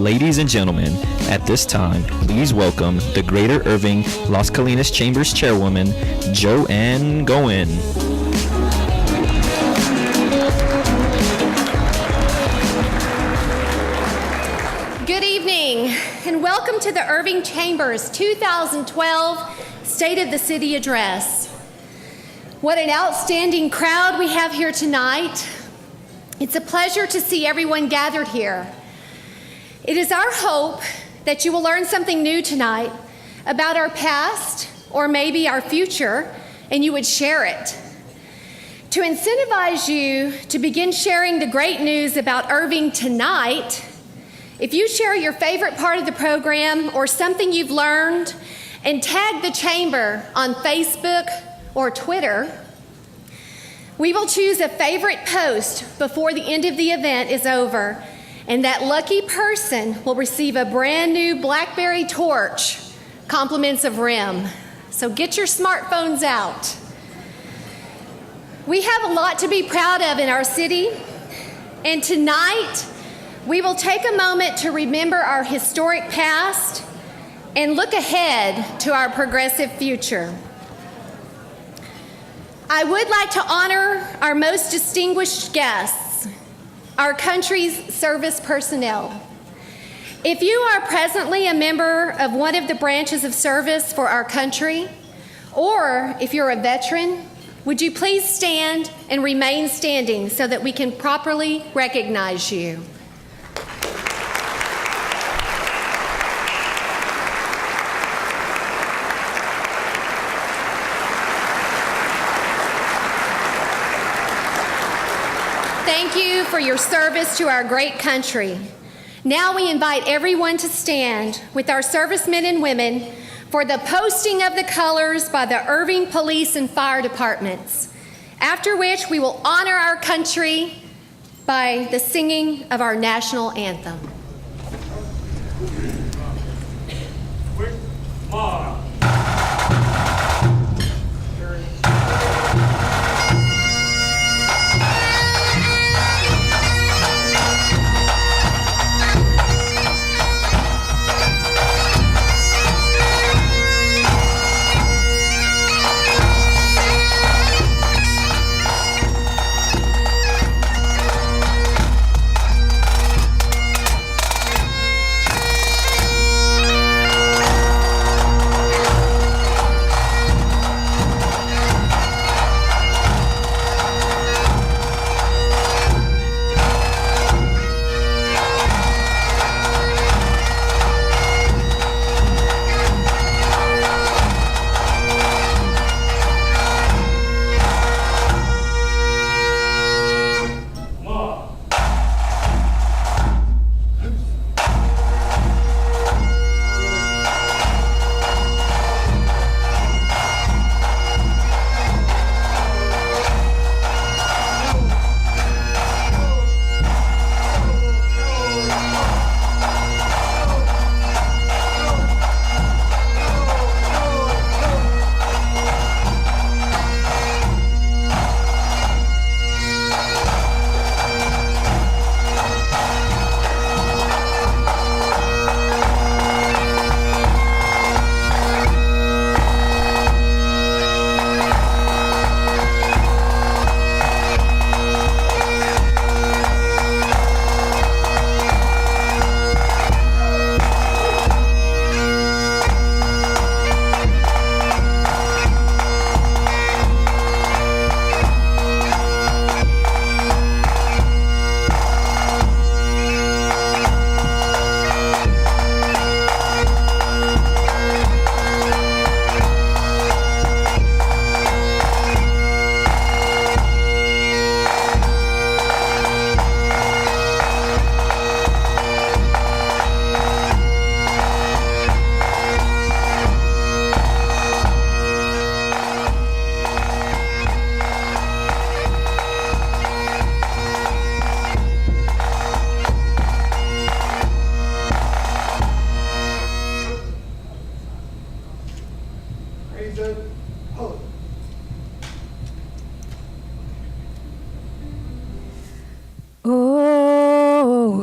Ladies and gentlemen, at this time, please welcome the Greater Irving Las Colinas Chambers Chairwoman, Joanne Goen. Good evening, and welcome to the Irving Chambers 2012 State of the City Address. What an outstanding crowd we have here tonight. It's a pleasure to see everyone gathered here. It is our hope that you will learn something new tonight about our past or maybe our future, and you would share it. To incentivize you to begin sharing the great news about Irving tonight, if you share your favorite part of the program or something you've learned and tag the Chamber on Facebook or Twitter, we will choose a favorite post before the end of the event is over, and that lucky person will receive a brand new BlackBerry torch, compliments of RIM. So get your smartphones out. We have a lot to be proud of in our city, and tonight we will take a moment to remember our historic past and look ahead to our progressive future. I would like to honor our most distinguished guests, our country's service personnel. If you are presently a member of one of the branches of service for our country, or if you're a veteran, would you please stand and remain standing so that we can properly recognize you? Thank you for your service to our great country. Now we invite everyone to stand with our servicemen and women for the posting of the colors by the Irving Police and Fire Departments, after which we will honor our country by the singing of our national anthem. Quick march.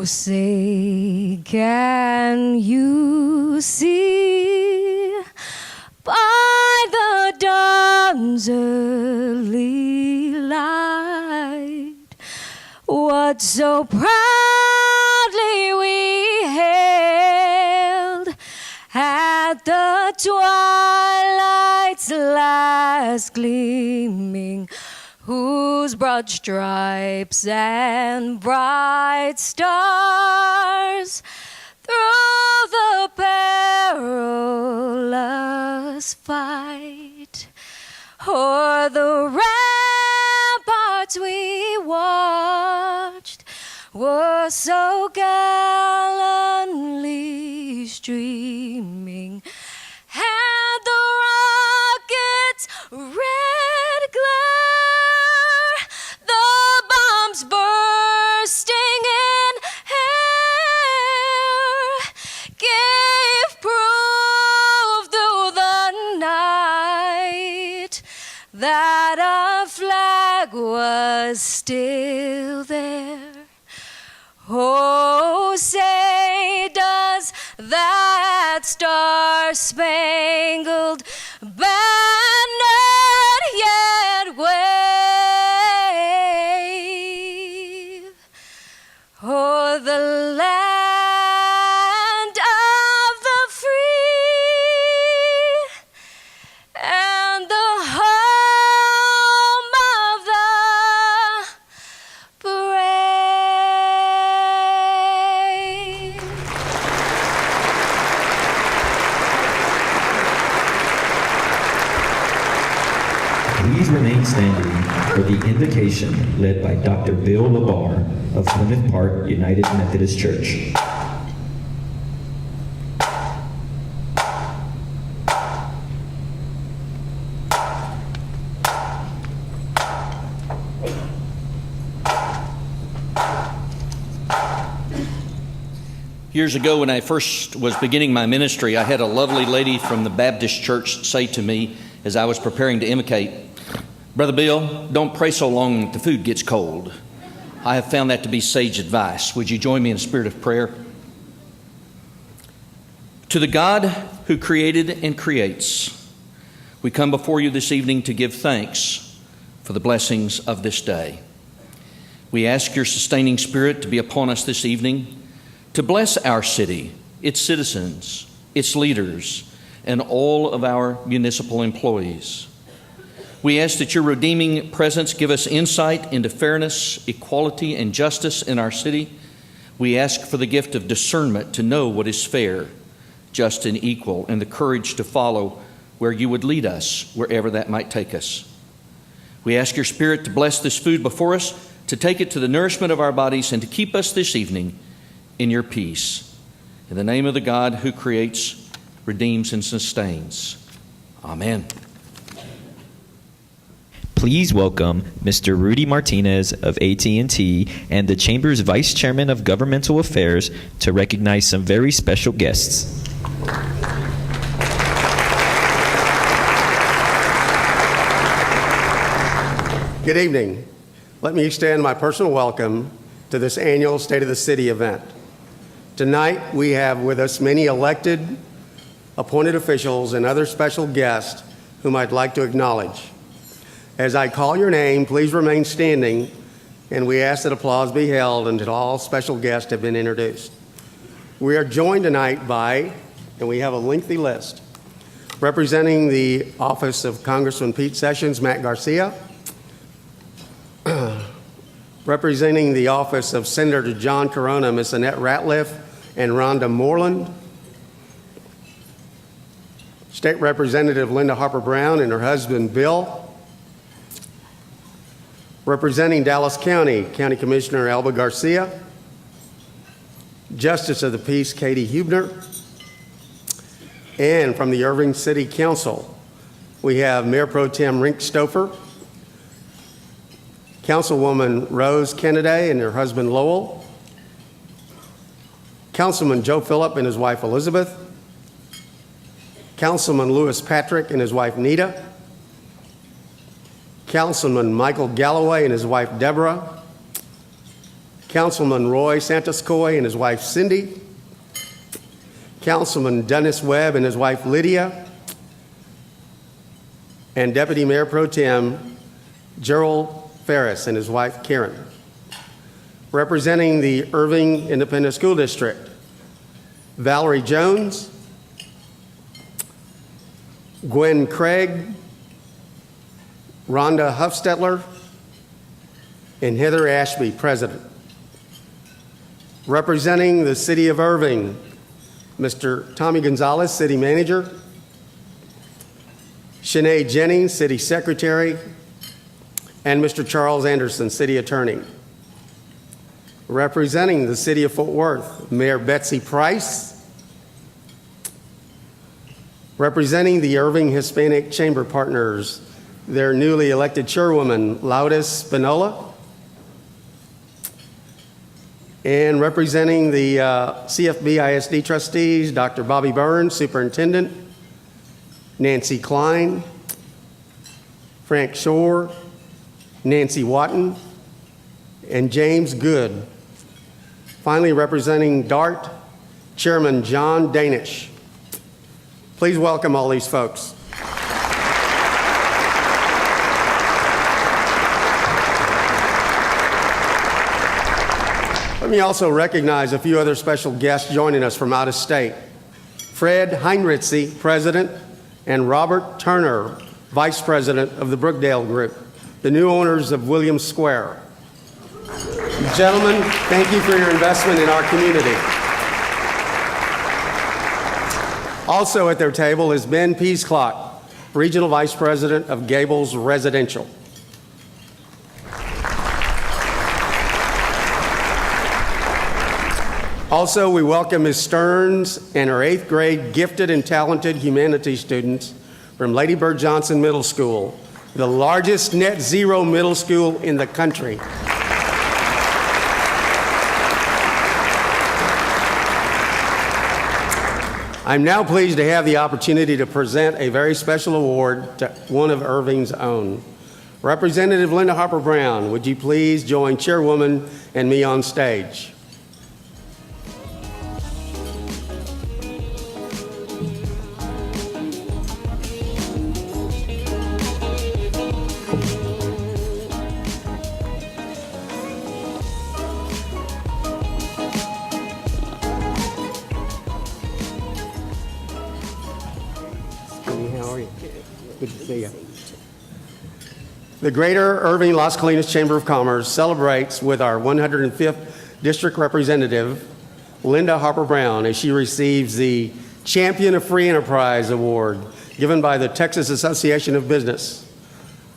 Say, God. Can you see by the dawn's early light what so proudly we hailed at the twilight's last gleaming, whose broad stripes and bright stars through the perilous fight o'er the ramparts we watched were so gallantly streaming, and the rockets' red glare, the bombs bursting in air, gave proof through the night that a flag was still there. Oh, say does that star-spangled banner yet wave o'er the land of the free and the home of the brave? Please remain standing for the invocation led by Dr. Bill Labar of Plymouth Park United Methodist Church. Years ago, when I first was beginning my ministry, I had a lovely lady from the Baptist church say to me as I was preparing to invocate, "Brother Bill, don't pray so long that the food gets cold." I have found that to be sage advice. Would you join me in a spirit of prayer? To the God who created and creates, we come before you this evening to give thanks for the blessings of this day. We ask your sustaining spirit to be upon us this evening, to bless our city, its citizens, its leaders, and all of our municipal employees. We ask that your redeeming presence give us insight into fairness, equality, and justice in our city. We ask for the gift of discernment to know what is fair, just, and equal, and the courage to follow where you would lead us, wherever that might take us. We ask your Spirit to bless this food before us, to take it to the nourishment of our bodies, and to keep us this evening in your peace. In the name of the God who creates, redeems, and sustains. Amen. Please welcome Mr. Rudy Martinez of AT&T and the Chamber's Vice Chairman of Governmental Affairs to recognize some very special guests. Good evening. Let me extend my personal welcome to this annual State of the City event. Tonight, we have with us many elected, appointed officials, and other special guests whom I'd like to acknowledge. As I call your name, please remain standing, and we ask that applause be held until all special guests have been introduced. We are joined tonight by, and we have a lengthy list, representing the office of Congressman Pete Sessions, Matt Garcia, representing the office of Senator John Corona, Ms. Annette Ratliff and Rhonda Moreland, State Representative Linda Harper Brown and her husband Bill, representing Dallas County, County Commissioner Alba Garcia, Justice of the Peace Katie Hubner, and from the Irving City Council, we have Mayor Pro Tem Rink Stouffer, Councilwoman Rose Kennedy and her husband Lowell, Councilman Joe Phillip and his wife Elizabeth, Councilman Louis Patrick and his wife Nita, Councilman Michael Galloway and his wife Deborah, Councilman Roy Santos-Coy and his wife Cindy, Councilman Dennis Webb and his wife Lydia, and Deputy Mayor Pro Tem Gerald Ferris and his wife Karen. Representing the Irving Independent School District, Valerie Jones, Gwen Craig, Rhonda Huffstetler, and Heather Ashby, President. Representing the City of Irving, Mr. Tommy Gonzalez, City Manager, Shanae Jennings, City Secretary, and Mr. Charles Anderson, City Attorney. Representing the City of Fort Worth, Mayor Betsy Price. Representing the Irving Hispanic Chamber Partners, their newly elected chairwoman, Lourdes Spinola. And representing the CFB ISD trustees, Dr. Bobby Burns, Superintendent, Nancy Klein, Frank Shore, Nancy Watton, and James Good. Finally, representing DART, Chairman John Danish. Please welcome all these folks. Let me also recognize a few other special guests joining us from out of state. Fred Heinrichsey, President, and Robert Turner, Vice President of the Brookdale Group, the new owners of Williams Square. Gentlemen, thank you for your investment in our community. Also at their table is Ben Peasclock, Regional Vice President of Gables Residential. Also, we welcome Ms. Stearns and her 8th grade gifted and talented humanities students from Lady Bird Johnson Middle School, the largest net zero middle school in the country. I'm now pleased to have the opportunity to present a very special award to one of Irving's own. Representative Linda Harper Brown, would you please join Chairwoman and me on stage? Good to see you. The Greater Irving Las Colinas Chamber of Commerce celebrates with our 105th District Representative, Linda Harper Brown, as she receives the Champion of Free Enterprise Award given by the Texas Association of Business.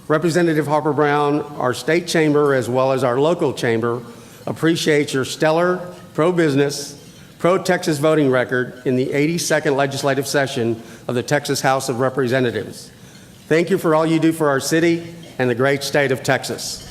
Representative Harper Brown, our state chamber as well as our local chamber appreciates your stellar pro-business, pro-Texas voting record in the 82nd legislative session of the Texas House of Representatives. Thank you for all you do for our city and the great state of Texas.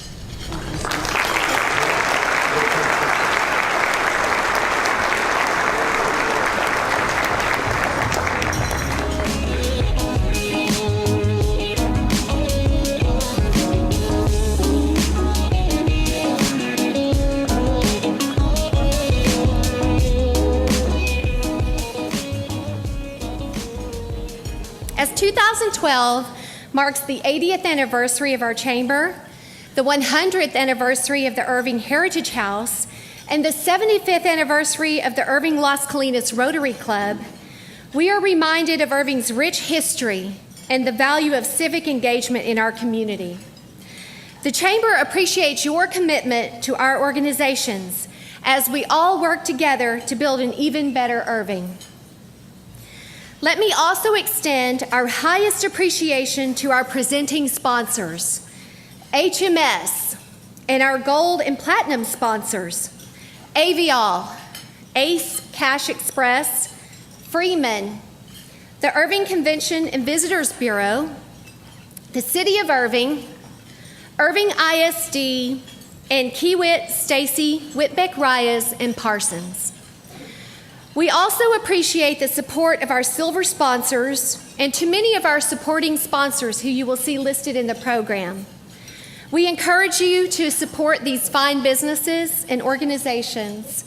As 2012 marks the 80th anniversary of our chamber, the 100th anniversary of the Irving Heritage House, and the 75th anniversary of the Irving Las Colinas Rotary Club, we are reminded of Irving's rich history and the value of civic engagement in our community. The chamber appreciates your commitment to our organizations as we all work together to build an even better Irving. Let me also extend our highest appreciation to our presenting sponsors, HMS, and our gold and platinum sponsors, Avial, Ace Cash Express, Freeman, the Irving Convention and Visitors Bureau, the City of Irving, Irving ISD, and Kiewit, Stacy, Whitbeck, Reyes, and Parsons. We also appreciate the support of our silver sponsors and to many of our supporting sponsors who you will see listed in the program. We encourage you to support these fine businesses and organizations.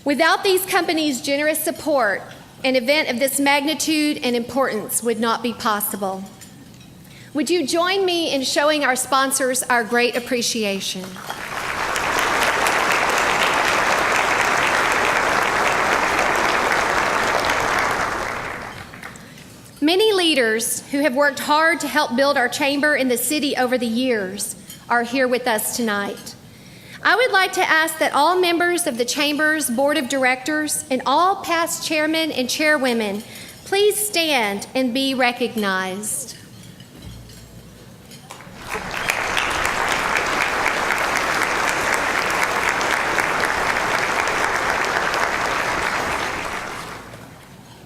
Without these companies' generous support, an event of this magnitude and importance would not be possible. Would you join me in showing our sponsors our great appreciation? Many leaders who have worked hard to help build our chamber in the city over the years are here with us tonight. I would like to ask that all members of the Chamber's Board of Directors and all past chairmen and chairwomen please stand and be recognized.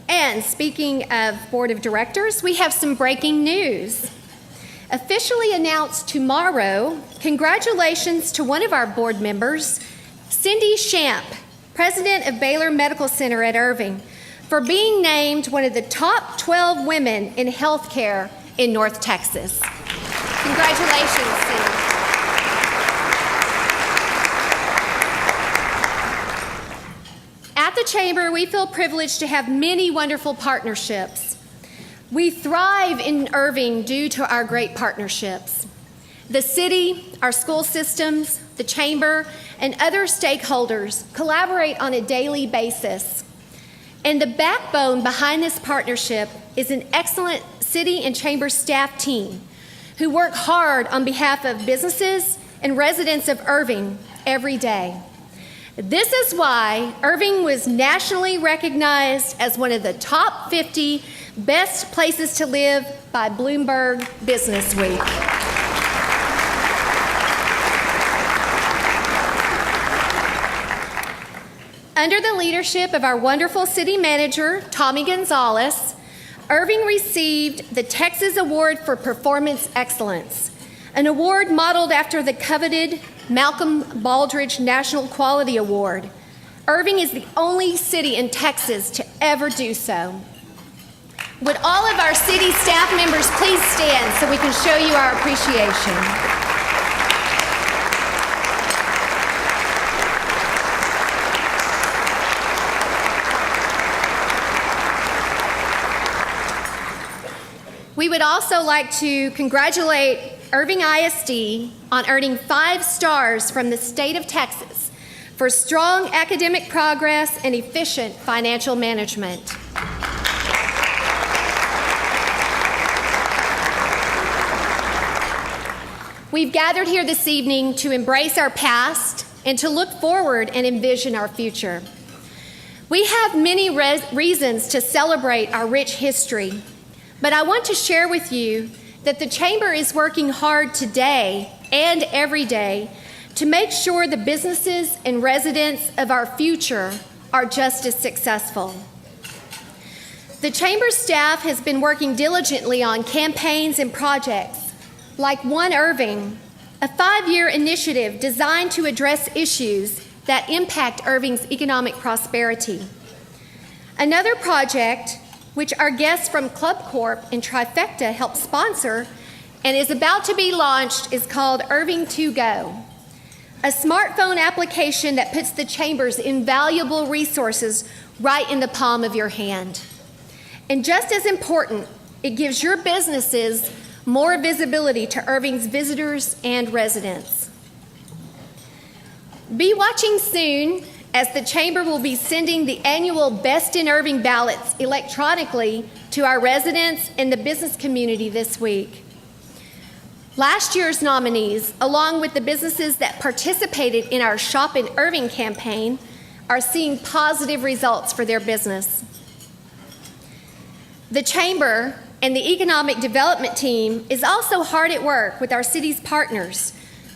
And speaking of Board of Directors, we have some breaking news. Officially announced tomorrow, congratulations to one of our board members, Cindy Shamp, president of Baylor Medical Center at Irving, for being named one of the top 12 women in healthcare in North Texas. Congratulations, Cindy. At the Chamber, we feel privileged to have many wonderful partnerships. We thrive in Irving due to our great partnerships. The city, our school systems, the Chamber, and other stakeholders collaborate on a daily basis. And the backbone behind this partnership is an excellent city and Chamber staff team who work hard on behalf of businesses and residents of Irving every day. This is why Irving was nationally recognized as one of the top 50 best places to live by Bloomberg Business Week. Under the leadership of our wonderful city manager, Tommy Gonzalez, Irving received the Texas Award for Performance Excellence, an award modeled after the coveted Malcolm Baldrige National Quality Award. Irving is the only city in Texas to ever do so. Would all of our city staff members please stand so we can show you our appreciation? We would also like to congratulate Irving ISD on earning 5 stars from the state of Texas for strong academic progress and efficient financial management. We've gathered here this evening to embrace our past and to look forward and envision our future. We have many reasons to celebrate our rich history, but I want to share with you that the Chamber is working hard today and every day to make sure the businesses and residents of our future are just as successful. The Chamber staff has been working diligently on campaigns and projects like One Irving, a 5-year initiative designed to address issues that impact Irving's economic prosperity. Another project, which our guests from Club Corp and Trifecta helped sponsor and is about to be launched, is called Irving To Go, a smartphone application that puts the Chamber's invaluable resources right in the palm of your hand. And just as important, it gives your businesses more visibility to Irving's visitors and residents. Be watching soon, as the Chamber will be sending the annual Best in Irving ballots electronically to our residents and the business community this week. Last year's nominees, along with the businesses that participated in our Shop in Irving campaign, are seeing positive results for their business. The Chamber and the Economic Development Team is also hard at work with our city's partners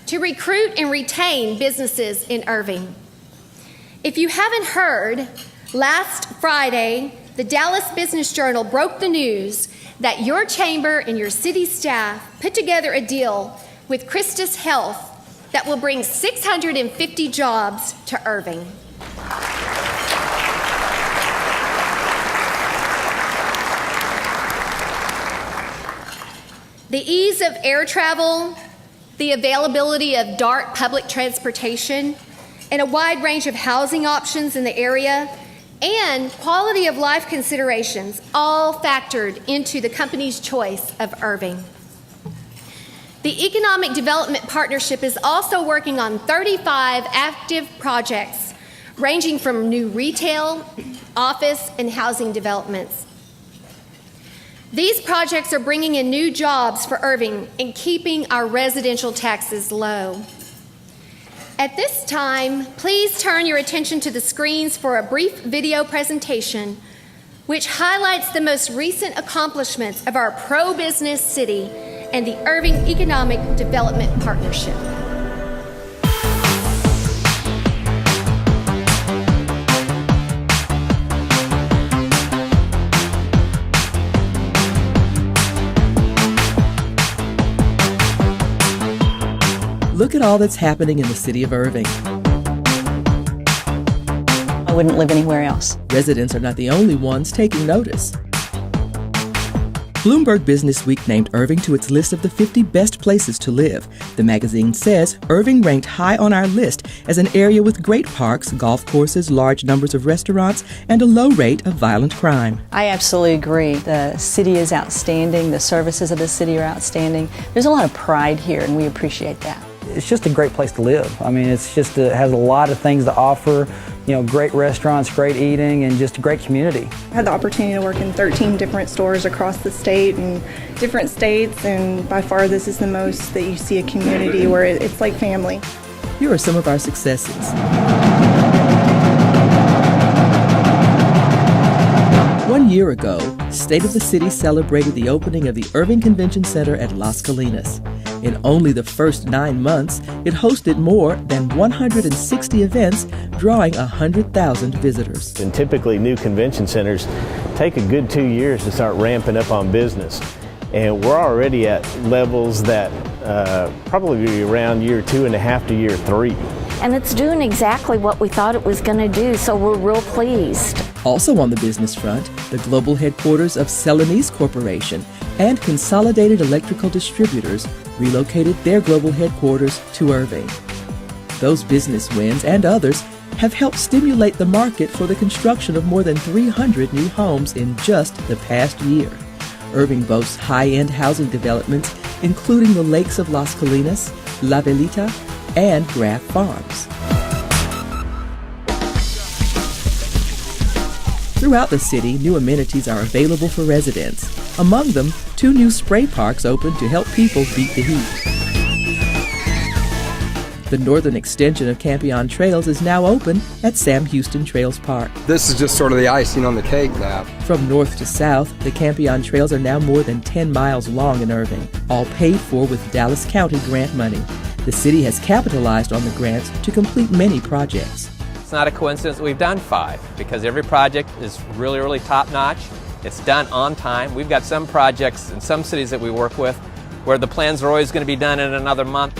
to recruit and retain businesses in Irving. If you haven't heard, last Friday, the Dallas Business Journal broke the news that your Chamber and your city staff put together a deal with Christus Health that will bring 650 jobs to Irving. The ease of air travel, the availability of DART public transportation, and a wide range of housing options in the area and quality of life considerations all factored into the company's choice of Irving. The Economic Development Partnership is also working on 35 active projects ranging from new retail, office, and housing developments. These projects are bringing in new jobs for Irving and keeping our residential taxes low. At this time, please turn your attention to the screens for a brief video presentation which highlights the most recent accomplishments of our pro-business city and the Irving Economic Development Partnership. Look at all that's happening in the city of Irving. I wouldn't live anywhere else. Residents are not the only ones taking notice. Bloomberg Business Week named Irving to its list of the 50 best places to live. The magazine says Irving ranked high on our list as an area with great parks, golf courses, large numbers of restaurants, and a low rate of violent crime. I absolutely agree. The city is outstanding. The services of the city are outstanding. There's a lot of pride here, and we appreciate that. It's just a great place to live. I mean, it has a lot of things to offer, great restaurants, great eating, and just a great community. I had the opportunity to work in 13 different stores across the state and different states, and by far this is the most that you see a community where it's like family. Here are some of our successes. 1 year ago, State of the City celebrated the opening of the Irving Convention Center at Las Colinas. In only the first 9 months, it hosted more than 160 events, drawing 100,000 visitors. And typically new convention centers take a good 2 years to start ramping up on business. And we're already at levels that probably be around year 2.5 to year 3. And it's doing exactly what we thought it was going to do, so we're real pleased. Also on the business front, the global headquarters of Colinas Corporation and Consolidated Electrical Distributors relocated their global headquarters to Irving. Those business wins and others have helped stimulate the market for the construction of more than 300 new homes in just the past year. Irving boasts high-end housing developments, including the lakes of Las Colinas, La Velita, and Graff Farms. Throughout the city, new amenities are available for residents. Among them, 2 new spray parks opened to help people beat the heat. The northern extension of Campion Trails is now open at Sam Houston Trails Park. This is just sort of the icing on the cake now. From north to south, the Campion Trails are now more than 10 miles long in Irving, all paid for with Dallas County grant money. The city has capitalized on the grants to complete many projects. It's not a coincidence that we've done 5, because every project is really, really top-notch. It's done on time. We've got some projects in some cities that we work with where the plans are always going to be done in another month.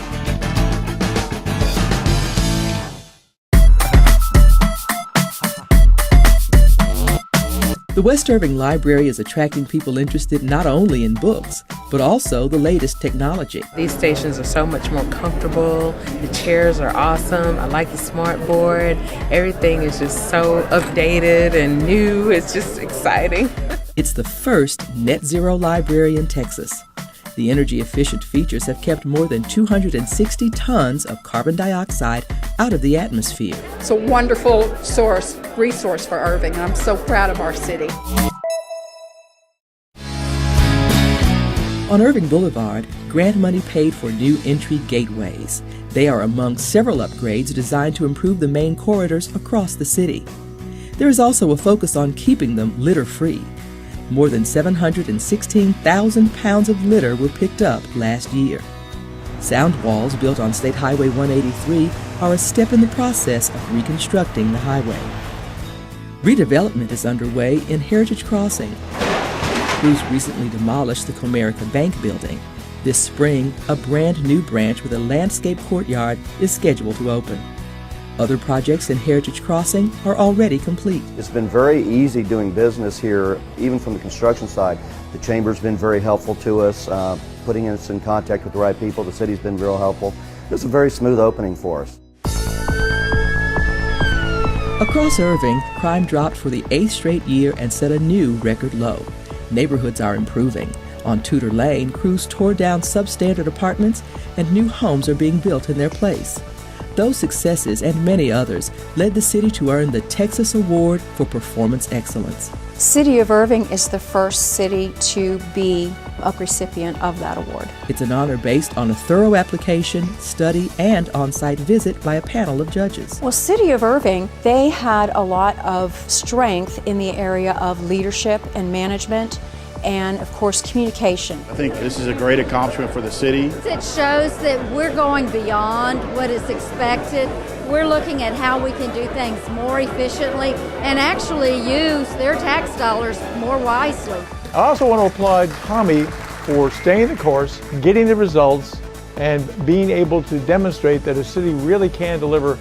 The West Irving Library is attracting people interested not only in books, but also the latest technology. These stations are so much more comfortable. The chairs are awesome. I like the smart board. Everything is just so updated and new. It's just exciting. It's the first net zero library in Texas. The energy-efficient features have kept more than 260 tons of carbon dioxide out of the atmosphere. It's a wonderful resource for Irving, and I'm so proud of our city. On Irving Boulevard, grant money paid for new entry gateways. They are among several upgrades designed to improve the main corridors across the city. There is also a focus on keeping them litter-free. More than 716,000 pounds of litter were picked up last year. Sound walls built on State Highway 183 are a step in the process of reconstructing the highway. Redevelopment is underway in Heritage Crossing. Crews recently demolished the Comerica Bank building. This spring, a brand new branch with a landscape courtyard is scheduled to open. Other projects in Heritage Crossing are already complete. It's been very easy doing business here, even from the construction side. The Chamber's been very helpful to us, putting us in contact with the right people. The city's been real helpful. It's a very smooth opening for us. Across Irving, crime dropped for the 8th straight year and set a new record low. Neighborhoods are improving. On Tudor Lane, crews tore down substandard apartments and new homes are being built in their place. Those successes and many others led the city to earn the Texas Award for Performance Excellence. City of Irving is the first city to be a recipient of that award. It's an honor based on a thorough application, study, and on-site visit by a panel of judges. Well, City of Irving, they had a lot of strength in the area of leadership and management, and of course communication. I think this is a great accomplishment for the city. It shows that we're going beyond what is expected. We're looking at how we can do things more efficiently and actually use their tax dollars more wisely. I also want to applaud Tommy for staying the course, getting the results, and being able to demonstrate that a city really can deliver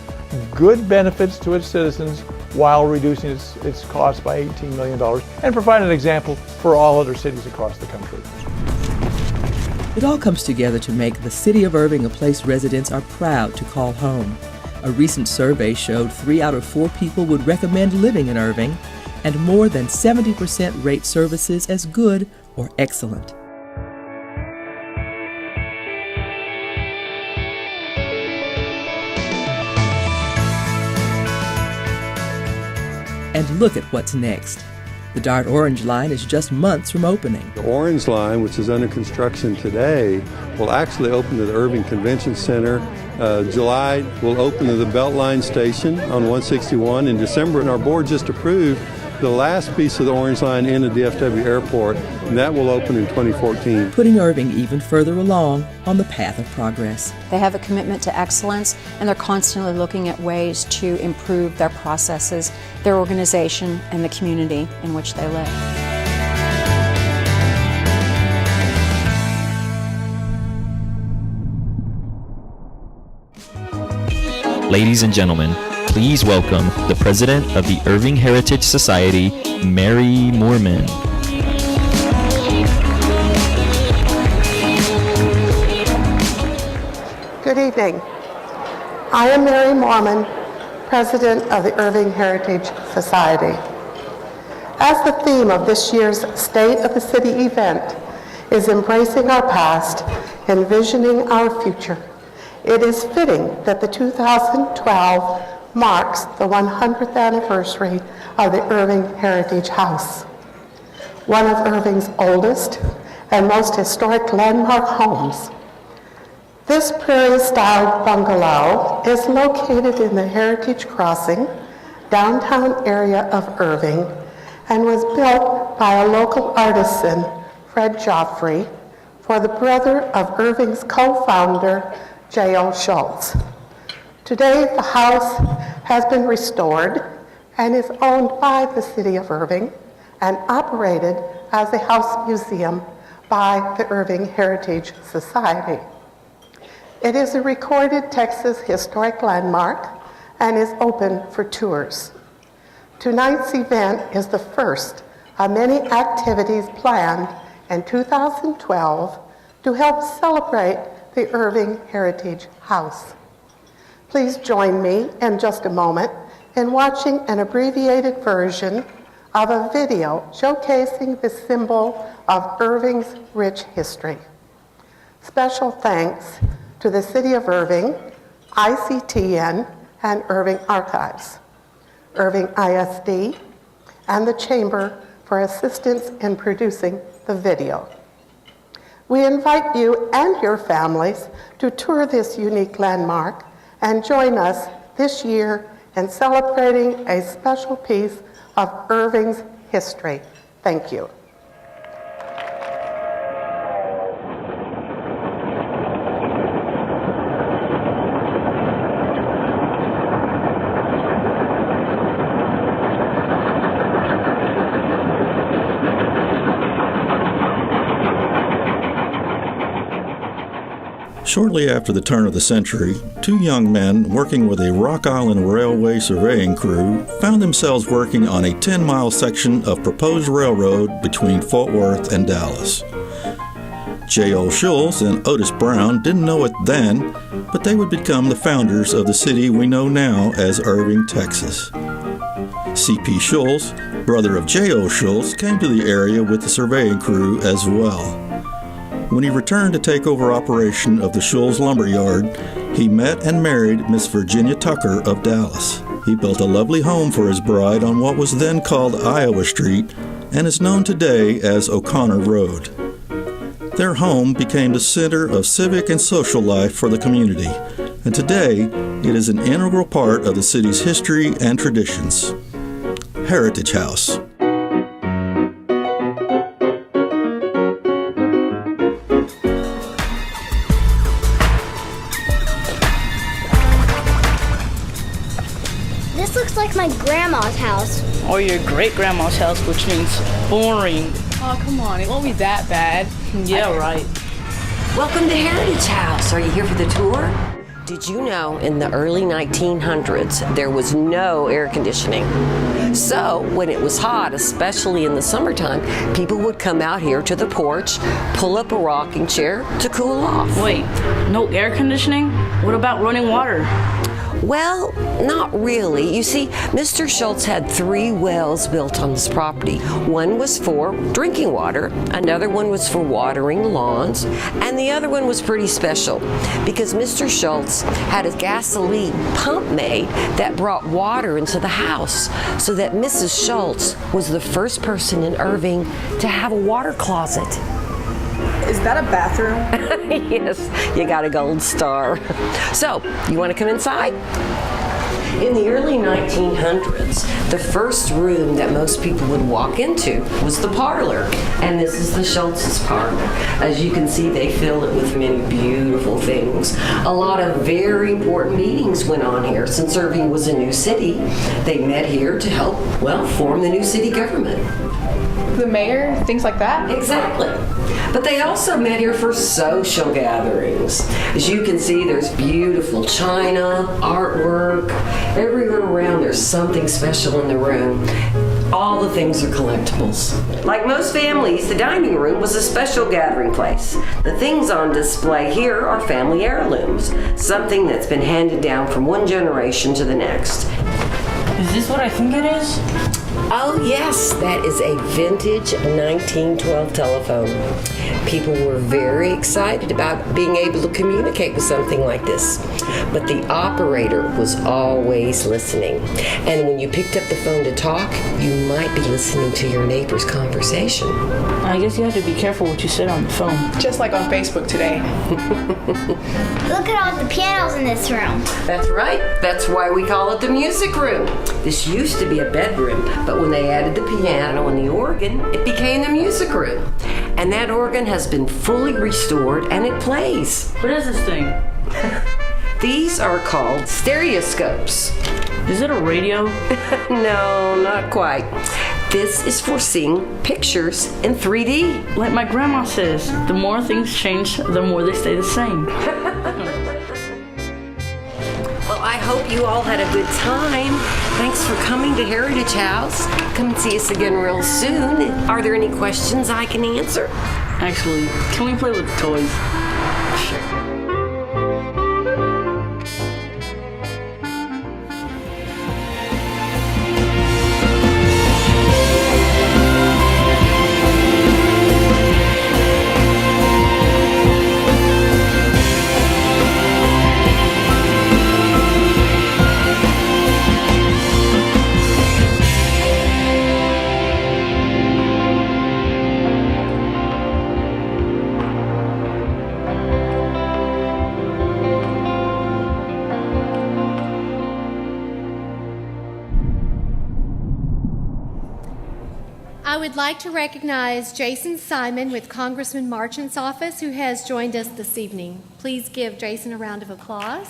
good benefits to its citizens while reducing its costs by $18 million and provide an example for all other cities across the country. It all comes together to make the City of Irving a place residents are proud to call home. A recent survey showed 3 out of 4 people would recommend living in Irving, and more than 70% rate services as good or excellent. And look at what's next. The Dart Orange Line is just months from opening. The Orange Line, which is under construction today, will actually open to the Irving Convention Center. July will open to the Beltline Station on 161. In December, and our board just approved the last piece of the Orange Line into DFW Airport, and that will open in 2014. Putting Irving even further along on the path of progress. They have a commitment to excellence, and they're constantly looking at ways to improve their processes, their organization, and the community in which they live. Ladies and gentlemen, please welcome the president of the Irving Heritage Society, Mary Moorman. Good evening. I am Mary Moorman, president of the Irving Heritage Society. As the theme of this year's State of the City event is embracing our past, envisioning our future, it is fitting that the 2012 marks the 100th anniversary of the Irving Heritage House, one of Irving's oldest and most historic landmark homes. This prairie-style bungalow is located in the Heritage Crossing, downtown area of Irving, and was built by a local artisan, Fred Joffrey, for the brother of Irving's co-founder, J.O. Schultz. Today, the house has been restored and is owned by the City of Irving and operated as a house museum by the Irving Heritage Society. It is a recorded Texas historic landmark and is open for tours. Tonight's event is the first of many activities planned in 2012 to help celebrate the Irving Heritage House. Please join me in just a moment in watching an abbreviated version of a video showcasing the symbol of Irving's rich history. Special thanks to the City of Irving, ICTN, and Irving Archives, Irving ISD, and the Chamber for assistance in producing the video. We invite you and your families to tour this unique landmark and join us this year in celebrating a special piece of Irving's history. Thank you. Shortly after the turn of the century, 2 young men working with a Rock Island Railway surveying crew found themselves working on a 10-mile section of proposed railroad between Fort Worth and Dallas. J.O. Schultz and Otis Brown didn't know it then, but they would become the founders of the city we know now as Irving, Texas. C.P. Schultz, brother of J.O. Schultz, came to the area with the surveying crew as well. When he returned to take over operation of the Schultz lumberyard, he met and married Miss Virginia Tucker of Dallas. He built a lovely home for his bride on what was then called Iowa Street and is known today as O'Connor Road. Their home became the center of civic and social life for the community, and today it is an integral part of the city's history and traditions. Heritage House. This looks like my grandma's house. Or your great-grandma's house, which means boring. Oh, come on, it won't be that bad. Yeah, right. Welcome to Heritage House. Are you here for the tour? Did you know in the early 1900s there was no air conditioning? So when it was hot, especially in the summertime, people would come out here to the porch, pull up a rocking chair to cool off. Wait, no air conditioning? What about running water? Well, not really. You see, Mr. Schultz had 3 wells built on this property. One was for drinking water, another one was for watering lawns, and the other one was pretty special because Mr. Schultz had a gasoline pump made that brought water into the house so that Mrs. Schultz was the first person in Irving to have a water closet. Is that a bathroom? Yes, you got a gold star. So, you want to come inside? In the early 1900s, the first room that most people would walk into was the parlor. And this is the Schultz's parlor. As you can see, they fill it with many beautiful things. A lot of very important meetings went on here. Since Irving was a new city, they met here to help, well, form the new city government. The mayor, things like that? Exactly. But they also met here for social gatherings. As you can see, there's beautiful china, artwork. Everywhere around there's something special in the room. All the things are collectibles. Like most families, the dining room was a special gathering place. The things on display here are family heirlooms, something that's been handed down from one generation to the next. Is this what I think it is? Oh yes, that is a vintage 1912 telephone. People were very excited about being able to communicate with something like this. But the operator was always listening. And when you picked up the phone to talk, you might be listening to your neighbor's conversation. I guess you have to be careful what you said on the phone. Just like on Facebook today. Look at all the pianos in this room. That's right. That's why we call it the music room. This used to be a bedroom, but when they added the piano and the organ, it became the music room. And that organ has been fully restored and it plays. What is this thing? These are called stereoscopes. Is it a radio? No, not quite. This is for seeing pictures in 3D. Like my grandma says, the more things change, the more they stay the same. Well, I hope you all had a good time. Thanks for coming to Heritage House. Come and see us again real soon. Are there any questions I can answer? Actually, can we play with the toys? I would like to recognize Jason Simon with Congressman Marchant's office, who has joined us this evening. Please give Jason a round of applause.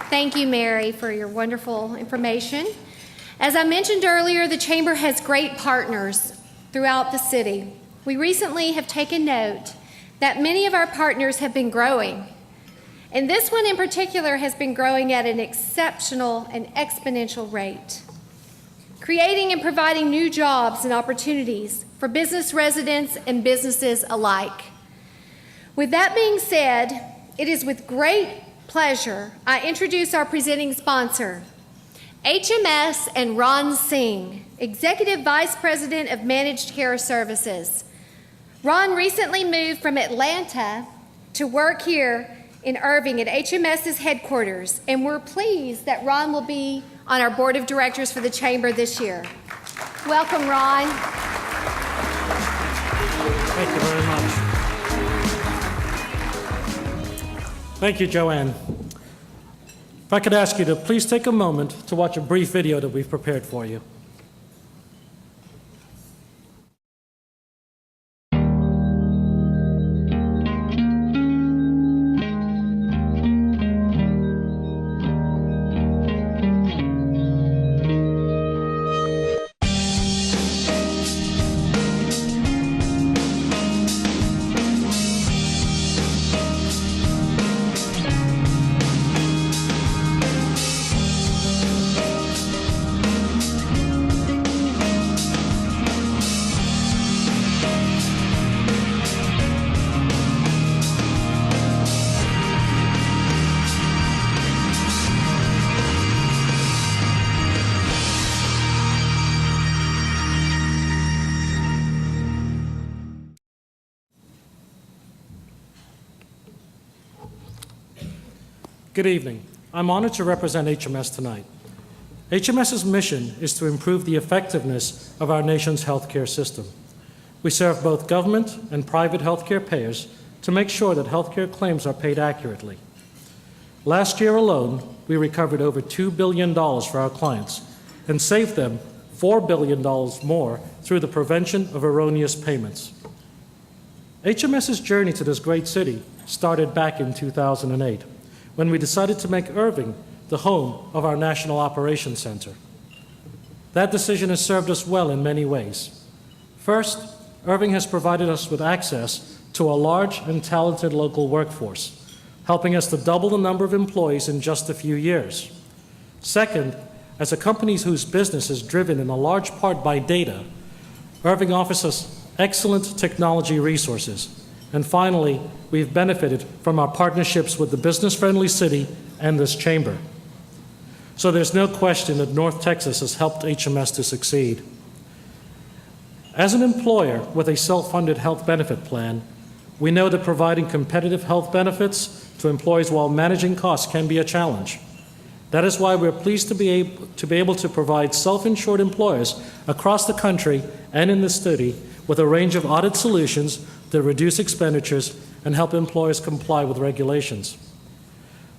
Thank you, Mary, for your wonderful information. As I mentioned earlier, the Chamber has great partners throughout the city. We recently have taken note that many of our partners have been growing. And this one in particular has been growing at an exceptional and exponential rate, creating and providing new jobs and opportunities for business residents and businesses alike. With that being said, it is with great pleasure, I introduce our presenting sponsor, HMS and Ron Singh, Executive Vice President of Managed Care Services. Ron recently moved from Atlanta to work here in Irving at HMS's headquarters, and we're pleased that Ron will be on our board of directors for the Chamber this year. Welcome, Ron. Thank you very much. Thank you, Joanne. If I could ask you to please take a moment to watch a brief video that we've prepared for you. Good evening. I'm honored to represent HMS tonight. HMS's mission is to improve the effectiveness of our nation's healthcare system. We serve both government and private healthcare payers to make sure that healthcare claims are paid accurately. Last year alone, we recovered over $2 billion for our clients and saved them $4 billion more through the prevention of erroneous payments. HMS's journey to this great city started back in 2008. When we decided to make Irving the home of our National Operations Center. That decision has served us well in many ways. First, Irving has provided us with access to a large and talented local workforce, helping us to double the number of employees in just a few years. Second, as a company whose business is driven in a large part by data, Irving offers us excellent technology resources. And finally, we've benefited from our partnerships with the business-friendly city and this chamber. So there's no question that North Texas has helped HMS to succeed. As an employer with a self-funded health benefit plan, we know that providing competitive health benefits to employees while managing costs can be a challenge. That is why we're pleased to be able to provide self-insured employers across the country and in the city with a range of audit solutions that reduce expenditures and help employers comply with regulations.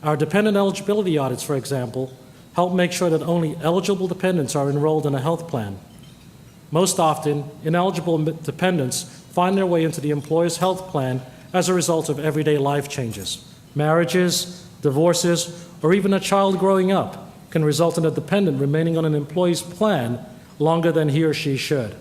Our dependent eligibility audits, for example, help make sure that only eligible dependents are enrolled in a health plan. Most often, ineligible dependents find their way into the employer's health plan as a result of everyday life changes. Marriages, divorces, or even a child growing up can result in a dependent remaining on an employee's plan longer than he or she should.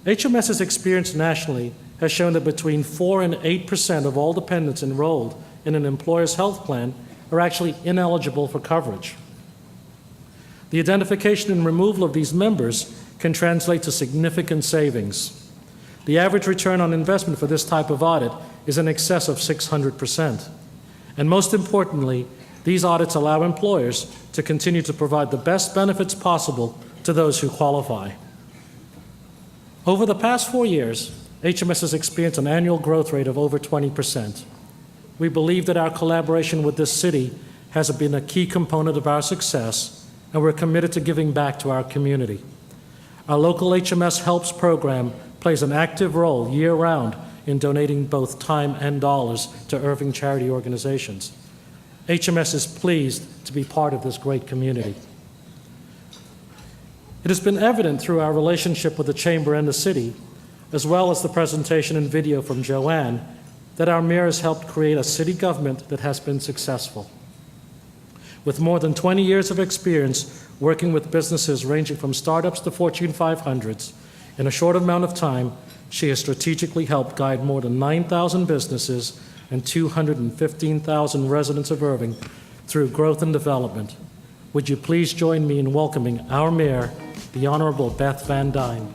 HMS's experience nationally has shown that between 4 and 8% of all dependents enrolled in an employer's health plan are actually ineligible for coverage. The identification and removal of these members can translate to significant savings. The average return on investment for this type of audit is in excess of 600%. And most importantly, these audits allow employers to continue to provide the best benefits possible to those who qualify. Over the past 4 years, HMS has experienced an annual growth rate of over 20%. We believe that our collaboration with this city has been a key component of our success, and we're committed to giving back to our community. Our local HMS Helps program plays an active role year-round in donating both time and dollars to Irving charity organizations. HMS is pleased to be part of this great community. It has been evident through our relationship with the Chamber and the city, as well as the presentation and video from Joanne, that our mayor has helped create a city government that has been successful. With more than 20 years of experience working with businesses ranging from startups to Fortune 500s, in a short amount of time, she has strategically helped guide more than 9,000 businesses and 215,000 residents of Irving through growth and development. Would you please join me in welcoming our mayor, the Honorable Beth Van Dyne.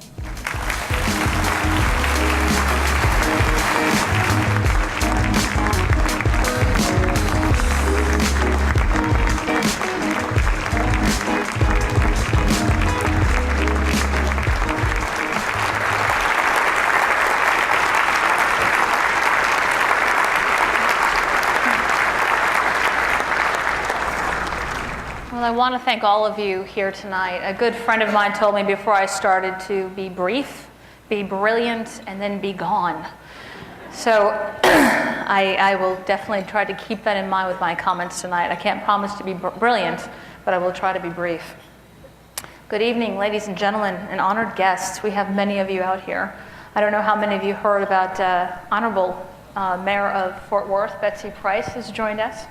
I want to thank all of you here tonight. A good friend of mine told me before I started to be brief, be brilliant, and then be gone. So I will definitely try to keep that in mind with my comments tonight. I can't promise to be brilliant, but I will try to be brief. Good evening, ladies and gentlemen, and honored guests. We have many of you out here. I don't know how many of you heard about Honorable Mayor of Fort Worth, Betsy Price, has joined us.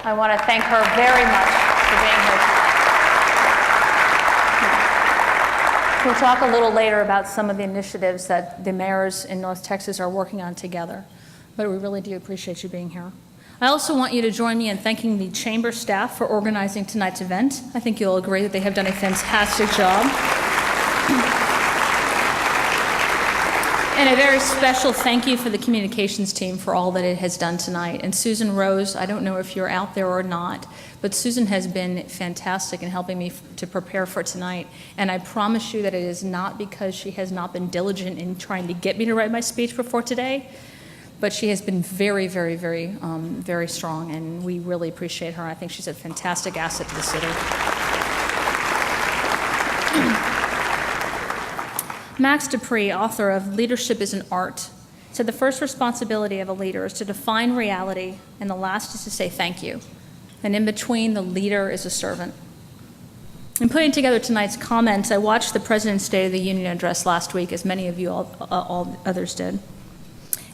I want to thank her very much for being here tonight. We'll talk a little later about some of the initiatives that the mayors in North Texas are working on together, but we really do appreciate you being here. I also want you to join me in thanking the Chamber staff for organizing tonight's event. I think you'll agree that they have done a fantastic job. And a very special thank you for the communications team for all that it has done tonight. And Susan Rose, I don't know if you're out there or not, but Susan has been fantastic in helping me to prepare for tonight. And I promise you that it is not because she has not been diligent in trying to get me to write my speech before today, but she has been very, very, very strong, and we really appreciate her. I think she's a fantastic asset to the city. Max Dupree, author of Leadership is an Art, said the first responsibility of a leader is to define reality, and the last is to say thank you. And in between, the leader is a servant. In putting together tonight's comments, I watched the President's State of the Union address last week, as many of you all others did.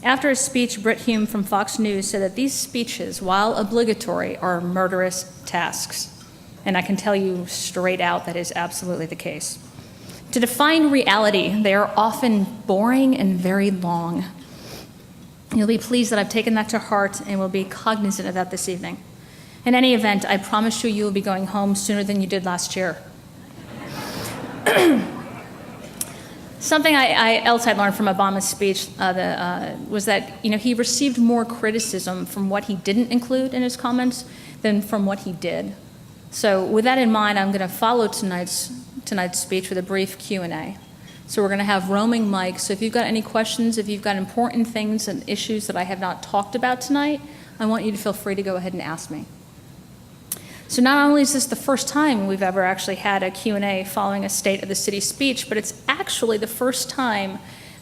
After his speech, Britt Hume from Fox News said that these speeches, while obligatory, are murderous tasks. And I can tell you straight out that is absolutely the case. To define reality, they are often boring and very long. You'll be pleased that I've taken that to heart and will be cognizant of that this evening. In any event, I promise you will be going home sooner than you did last year. Something else I learned from Obama's speech was that he received more criticism from what he didn't include in his comments than from what he did. So with that in mind, I'm going to follow tonight's speech with a brief Q&A. So we're going to have roaming mics. So if you've got any questions, if you've got important things and issues that I have not talked about tonight, I want you to feel free to go ahead and ask me. So not only is this the first time we've ever actually had a Q&A following a State of the City speech, but it's actually the first time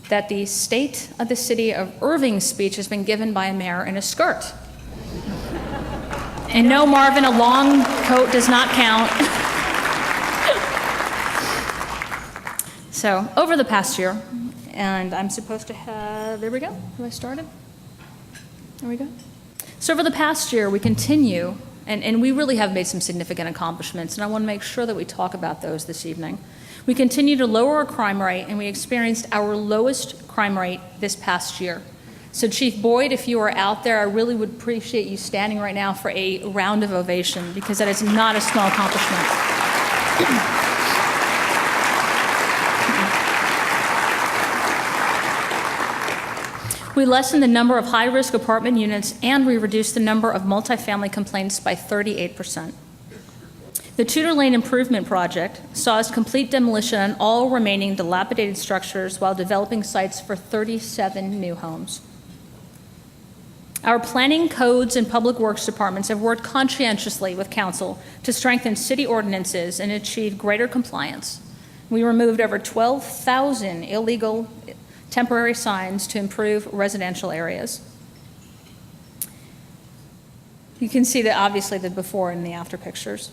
that the State of the City of Irving speech has been given by a mayor in a skirt. And no, Marvin, a long coat does not count. So over the past year, and I'm supposed to have, there we go, have I started? There we go. So over the past year, we continue, and we really have made some significant accomplishments, and I want to make sure that we talk about those this evening. We continue to lower our crime rate, and we experienced our lowest crime rate this past year. So Chief Boyd, if you are out there, I really would appreciate you standing right now for a round of ovation, because that is not a small accomplishment. We lessened the number of high-risk apartment units, and we reduced the number of multifamily complaints by 38%. The Tudor Lane Improvement Project saw us complete demolition on all remaining dilapidated structures while developing sites for 37 new homes. Our planning, codes, and public works departments have worked conscientiously with council to strengthen city ordinances and achieve greater compliance. We removed over 12,000 illegal temporary signs to improve residential areas. You can see that obviously the before and the after pictures.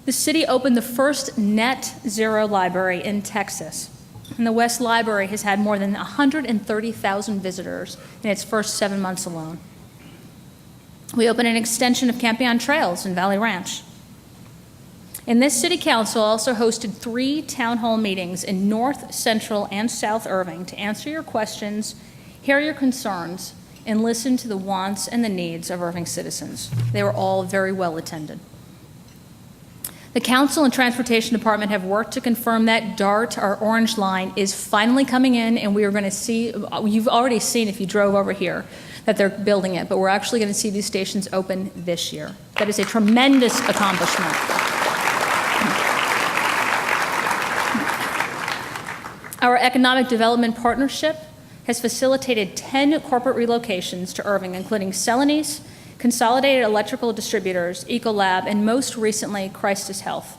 The city opened the first net zero library in Texas, and the West Library has had more than 130,000 visitors in its first 7 months alone. We opened an extension of Campion Trails in Valley Ranch. And this city council also hosted 3 town hall meetings in North, Central, and South Irving to answer your questions, hear your concerns, and listen to the wants and the needs of Irving citizens. They were all very well attended. The council and transportation department have worked to confirm that DART, our orange line, is finally coming in, and we are going to see, you've already seen if you drove over here, that they're building it, but we're actually going to see these stations open this year. That is a tremendous accomplishment. Our economic development partnership has facilitated 10 corporate relocations to Irving, including Celanese, Consolidated Electrical Distributors, Ecolab, and most recently, Christus Health.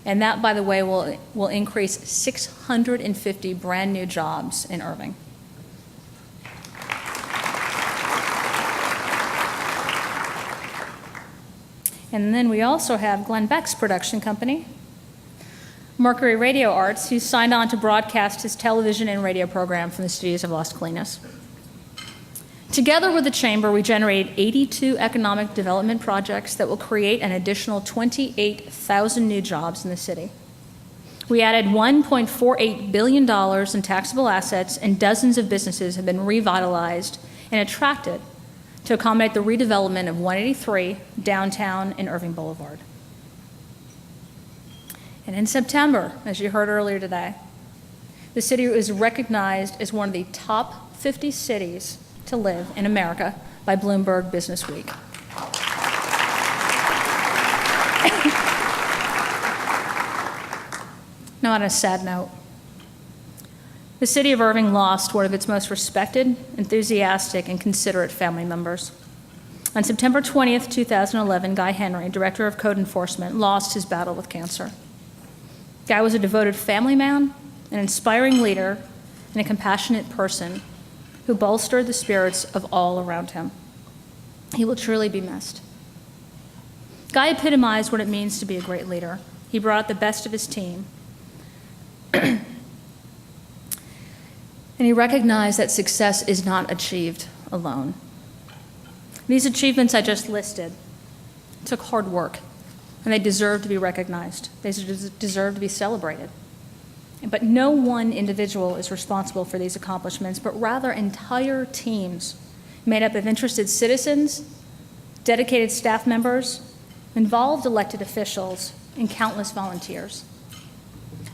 And that, by the way, will increase 650 brand new jobs in Irving. And then we also have Glenn Beck's production company, Mercury Radio Arts, who signed on to broadcast his television and radio program from the studios of Las Colinas. Together with the Chamber, we generated 82 economic development projects that will create an additional 28,000 new jobs in the city. We added $1.48 billion in taxable assets, and dozens of businesses have been revitalized and attracted to accommodate the redevelopment of 183 downtown and Irving Boulevard. And in September, as you heard earlier today, the city was recognized as one of the top 50 cities to live in America by Bloomberg Business Week. Now, on a sad note, the city of Irving lost one of its most respected, enthusiastic, and considerate family members. On September 20th, 2011, Guy Henry, Director of Code Enforcement, lost his battle with cancer. Guy was a devoted family man, an inspiring leader, and a compassionate person who bolstered the spirits of all around him. He will truly be missed. Guy epitomized what it means to be a great leader. He brought out the best of his team. And he recognized that success is not achieved alone. These achievements I just listed took hard work, and they deserve to be recognized. They deserve to be celebrated. But no one individual is responsible for these accomplishments, but rather entire teams made up of interested citizens, dedicated staff members, involved elected officials, and countless volunteers.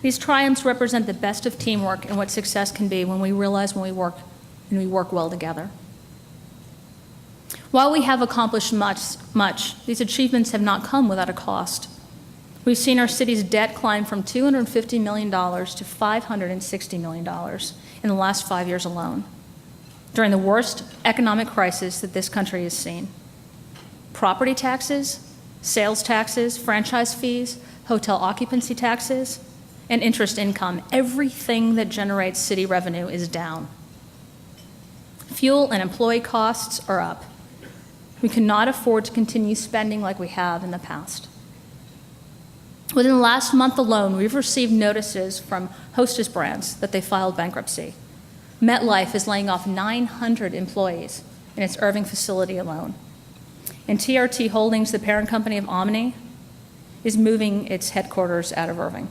These triumphs represent the best of teamwork and what success can be when we realize when we work well together. While we have accomplished much, these achievements have not come without a cost. We've seen our city's debt climb from $250 million to $560 million in the last 5 years alone, during the worst economic crisis that this country has seen. Property taxes, sales taxes, franchise fees, hotel occupancy taxes, and interest income, everything that generates city revenue is down. Fuel and employee costs are up. We cannot afford to continue spending like we have in the past. Within the last month alone, we've received notices from Hostess Brands that they filed bankruptcy. MetLife is laying off 900 employees in its Irving facility alone. And TRT Holdings, the parent company of Omni, is moving its headquarters out of Irving.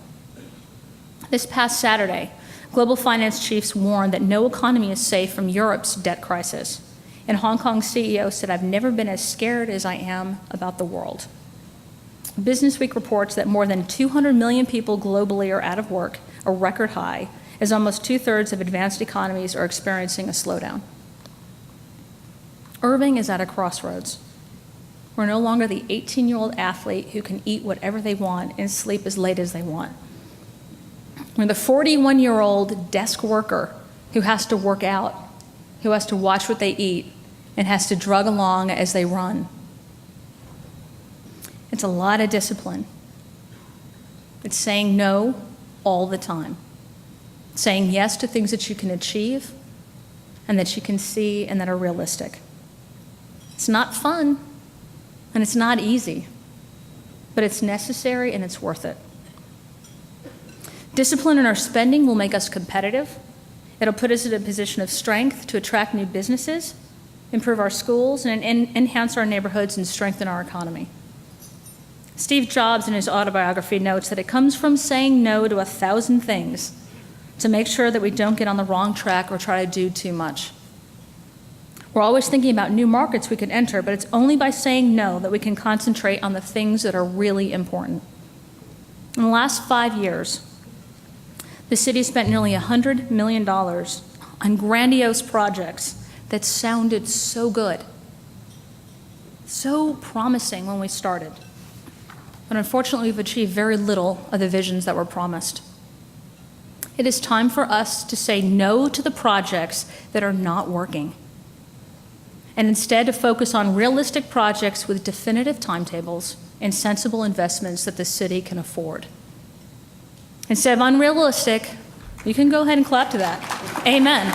This past Saturday, global finance chiefs warned that no economy is safe from Europe's debt crisis. And Hong Kong's CEO said, "I've never been as scared as I am about the world." Business Week reports that more than 200 million people globally are out of work, a record high, as almost 2/3 of advanced economies are experiencing a slowdown. Irving is at a crossroads. We're no longer the 18-year-old athlete who can eat whatever they want and sleep as late as they want. We're the 41-year-old desk worker who has to work out, who has to watch what they eat, and has to drug along as they run. It's a lot of discipline. It's saying no all the time. Saying yes to things that you can achieve and that you can see and that are realistic. It's not fun and it's not easy, but it's necessary and it's worth it. Discipline in our spending will make us competitive. It'll put us in a position of strength to attract new businesses, improve our schools, and enhance our neighborhoods and strengthen our economy. Steve Jobs, in his autobiography, notes that it comes from saying no to 1,000 things to make sure that we don't get on the wrong track or try to do too much. We're always thinking about new markets we could enter, but it's only by saying no that we can concentrate on the things that are really important. In the last 5 years, the city spent nearly $100 million on grandiose projects that sounded so good, so promising when we started. But unfortunately, we've achieved very little of the visions that were promised. It is time for us to say no to the projects that are not working. and instead to focus on realistic projects with definitive timetables and sensible investments that the city can afford. Instead of unrealistic, you can go ahead and clap to that. Amen.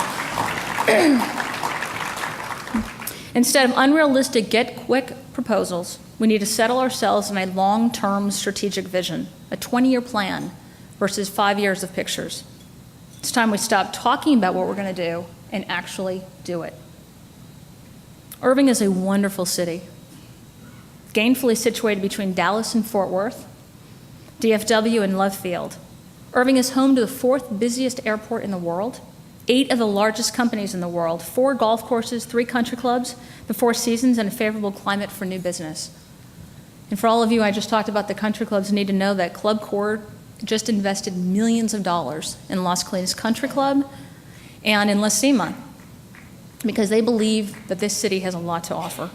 Instead of unrealistic get-quick proposals, we need to settle ourselves in a long-term strategic vision, a 20-year plan versus 5 years of pictures. It's time we stop talking about what we're going to do and actually do it. Irving is a wonderful city, gainfully situated between Dallas and Fort Worth, DFW and Love Field. Irving is home to the 4th busiest airport in the world, 8 of the largest companies in the world, 4 golf courses, 3 country clubs, the 4 seasons, and a favorable climate for new business. And for all of you I just talked about the country clubs, need to know that Club Corps just invested millions of dollars in Las Colinas Country Club and in La Cima because they believe that this city has a lot to offer.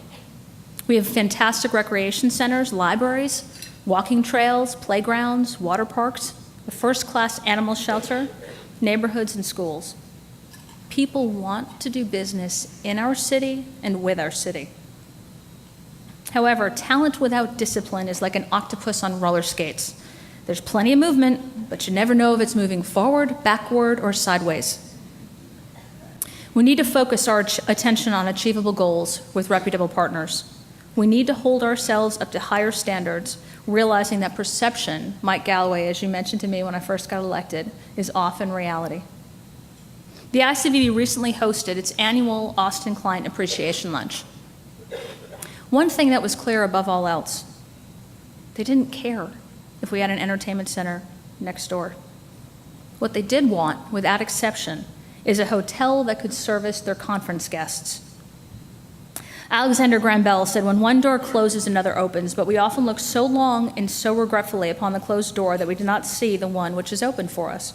We have fantastic recreation centers, libraries, walking trails, playgrounds, water parks, a first-class animal shelter, neighborhoods, and schools. People want to do business in our city and with our city. However, talent without discipline is like an octopus on roller skates. There's plenty of movement, but you never know if it's moving forward, backward, or sideways. We need to focus our attention on achievable goals with reputable partners. We need to hold ourselves up to higher standards, realizing that perception, Mike Galloway, as you mentioned to me when I first got elected, is often reality. The ICVB recently hosted its annual Austin Client Appreciation Lunch. One thing that was clear above all else, they didn't care if we had an entertainment center next door. What they did want, without exception, is a hotel that could service their conference guests. Alexander Graham Bell said, "When one door closes, another opens, but we often look so long and so regretfully upon the closed door that we do not see the one which is open for us."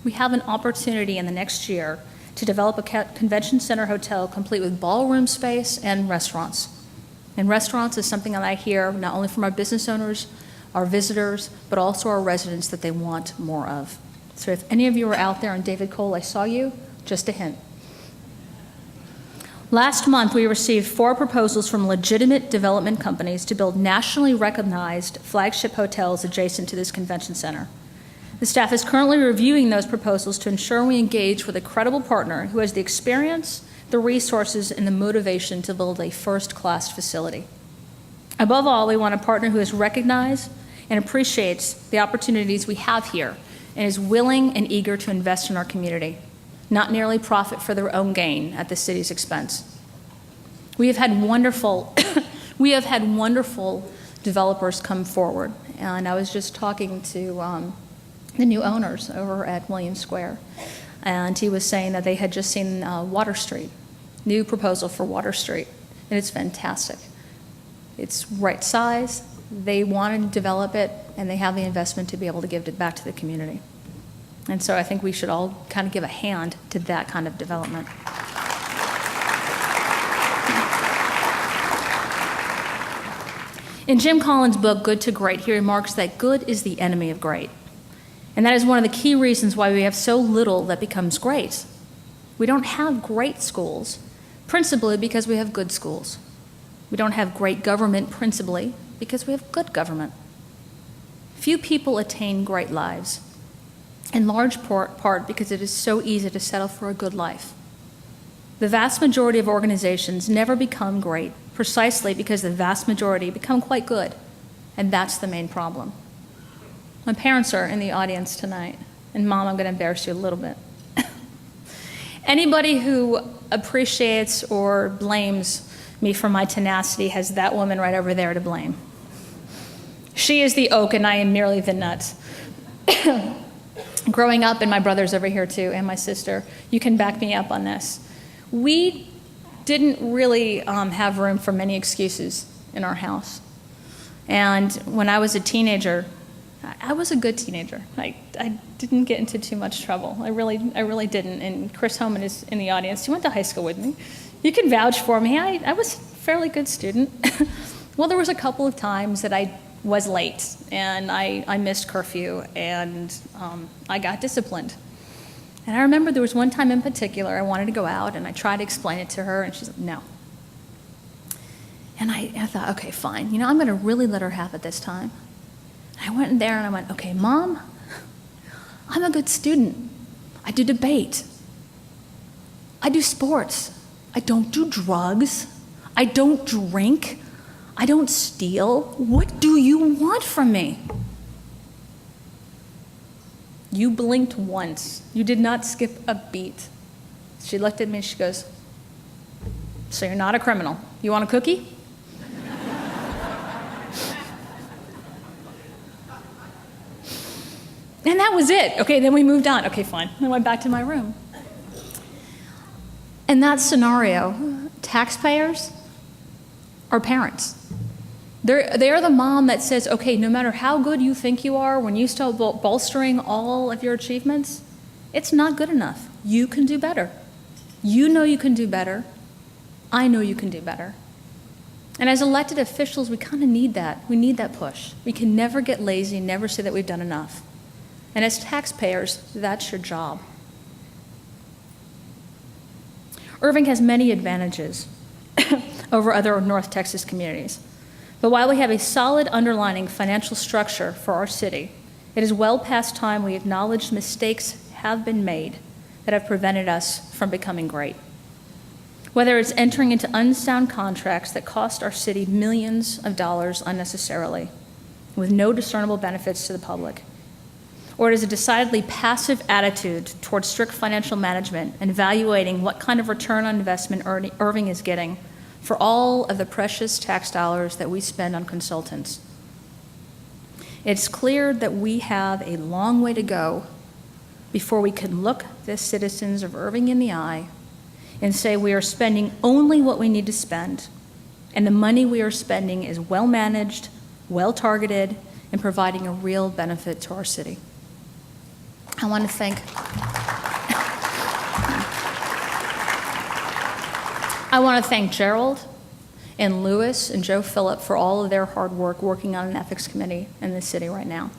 We have an opportunity in the next year to develop a convention center hotel complete with ballroom space and restaurants. And restaurants is something that I hear not only from our business owners, our visitors, but also our residents that they want more of. So if any of you are out there, and David Cole, I saw you, just a hint. Last month, we received 4 proposals from legitimate development companies to build nationally recognized flagship hotels adjacent to this convention center. The staff is currently reviewing those proposals to ensure we engage with a credible partner who has the experience, the resources, and the motivation to build a first-class facility. Above all, we want a partner who has recognized and appreciates the opportunities we have here and is willing and eager to invest in our community, not merely profit for their own gain at the city's expense. We have had wonderful developers come forward, and I was just talking to the new owners over at Williams Square, and he was saying that they had just seen Water Street, new proposal for Water Street, and it's fantastic. It's right size, they want to develop it, and they have the investment to be able to give it back to the community. And so I think we should all kind of give a hand to that kind of development. In Jim Collins' book, Good to Great, he remarks that good is the enemy of great. And that is one of the key reasons why we have so little that becomes great. We don't have great schools, principally because we have good schools. We don't have great government, principally because we have good government. Few people attain great lives, in large part because it is so easy to settle for a good life. The vast majority of organizations never become great, precisely because the vast majority become quite good, and that's the main problem. My parents are in the audience tonight, and Mom, I'm going to embarrass you a little bit. Anybody who appreciates or blames me for my tenacity has that woman right over there to blame. She is the oak, and I am merely the nut. Growing up, and my brother's over here too, and my sister, you can back me up on this. We didn't really have room for many excuses in our house. And when I was a teenager, I was a good teenager. I didn't get into too much trouble. I really didn't. And Chris Homan is in the audience. He went to high school with me. You can vouch for me. I was a fairly good student. Well, there was a couple of times that I was late, and I missed curfew, and I got disciplined. And I remember there was one time in particular I wanted to go out, and I tried to explain it to her, and she's like, no, And I thought, okay, fine. You know, I'm going to really let her have it this time. And I went in there and I went, okay, Mom, I'm a good student. I do debate. I do sports. I don't do drugs. I don't drink. I don't steal. What do you want from me? You blinked once. You did not skip a beat. She looked at me and she goes, so you're not a criminal. You want a cookie? And that was it. Okay, then we moved on. Okay, fine. I went back to my room. In that scenario, taxpayers are parents. They're the mom that says, okay, no matter how good you think you are, when you start bolstering all of your achievements, it's not good enough. You can do better. You know you can do better. I know you can do better. And as elected officials, we kind of need that. We need that push. We can never get lazy, never say that we've done enough. And as taxpayers, that's your job. Irving has many advantages over other North Texas communities. But while we have a solid underlying financial structure for our city, it is well past time we acknowledge mistakes have been made that have prevented us from becoming great. Whether it's entering into unsound contracts that cost our city millions of dollars unnecessarily, with no discernible benefits to the public, or it is a decidedly passive attitude towards strict financial management and evaluating what kind of return on investment Irving is getting for all of the precious tax dollars that we spend on consultants. It's clear that we have a long way to go before we can look the citizens of Irving in the eye and say we are spending only what we need to spend, and the money we are spending is well managed, well targeted, and providing a real benefit to our city. I want to thank Gerald and Lewis and Joe Phillip for all of their hard work working on an ethics committee in this city right now.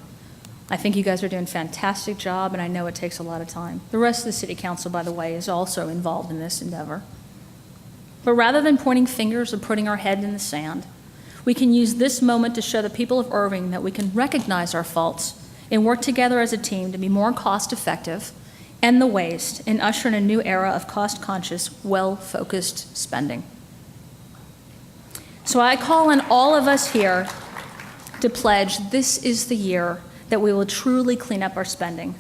I think you guys are doing a fantastic job, and I know it takes a lot of time. The rest of the city council, by the way, is also involved in this endeavor. But rather than pointing fingers or putting our head in the sand, we can use this moment to show the people of Irving that we can recognize our faults and work together as a team to be more cost-effective, end the waste, and usher in a new era of cost-conscious, well-focused spending. So I call on all of us here to pledge this is the year that we will truly clean up our spending,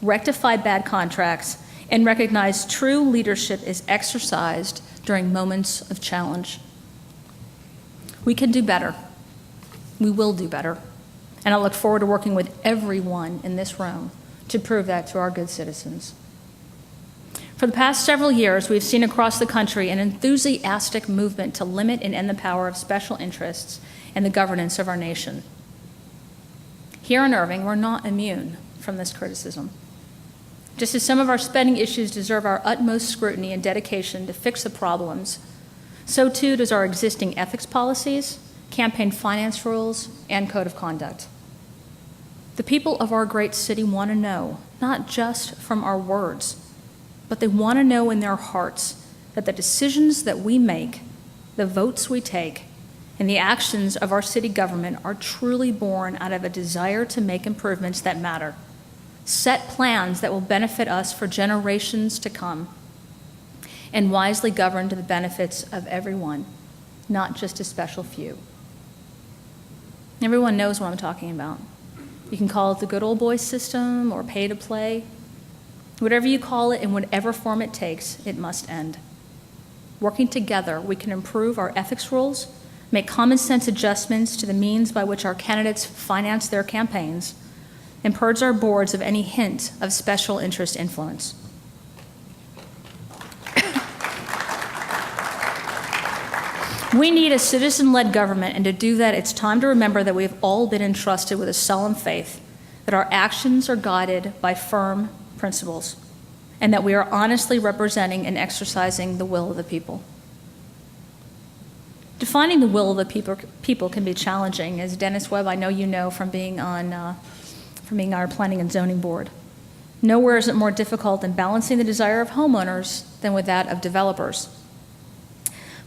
rectify bad contracts, and recognize true leadership is exercised during moments of challenge. We can do better. We will do better. And I look forward to working with everyone in this room to prove that to our good citizens. For the past several years, we've seen across the country an enthusiastic movement to limit and end the power of special interests in the governance of our nation. Here in Irving, we're not immune from this criticism. Just as some of our spending issues deserve our utmost scrutiny and dedication to fix the problems, so too does our existing ethics policies, campaign finance rules, and code of conduct. The people of our great city want to know, not just from our words, but they want to know in their hearts that the decisions that we make, the votes we take, and the actions of our city government are truly born out of a desire to make improvements that matter, set plans that will benefit us for generations to come, and wisely govern to the benefits of everyone, not just a special few. Everyone knows what I'm talking about. You can call it the good old boy system or pay to play. Whatever you call it, in whatever form it takes, it must end. Working together, we can improve our ethics rules, make common sense adjustments to the means by which our candidates finance their campaigns, and purge our boards of any hint of special interest influence. We need a citizen-led government, and to do that, it's time to remember that we have all been entrusted with a solemn faith that our actions are guided by firm principles, and that we are honestly representing and exercising the will of the people. Defining the will of the people can be challenging, as Dennis Webb, I know you know from being on our planning and zoning board. Nowhere is it more difficult in balancing the desire of homeowners than with that of developers.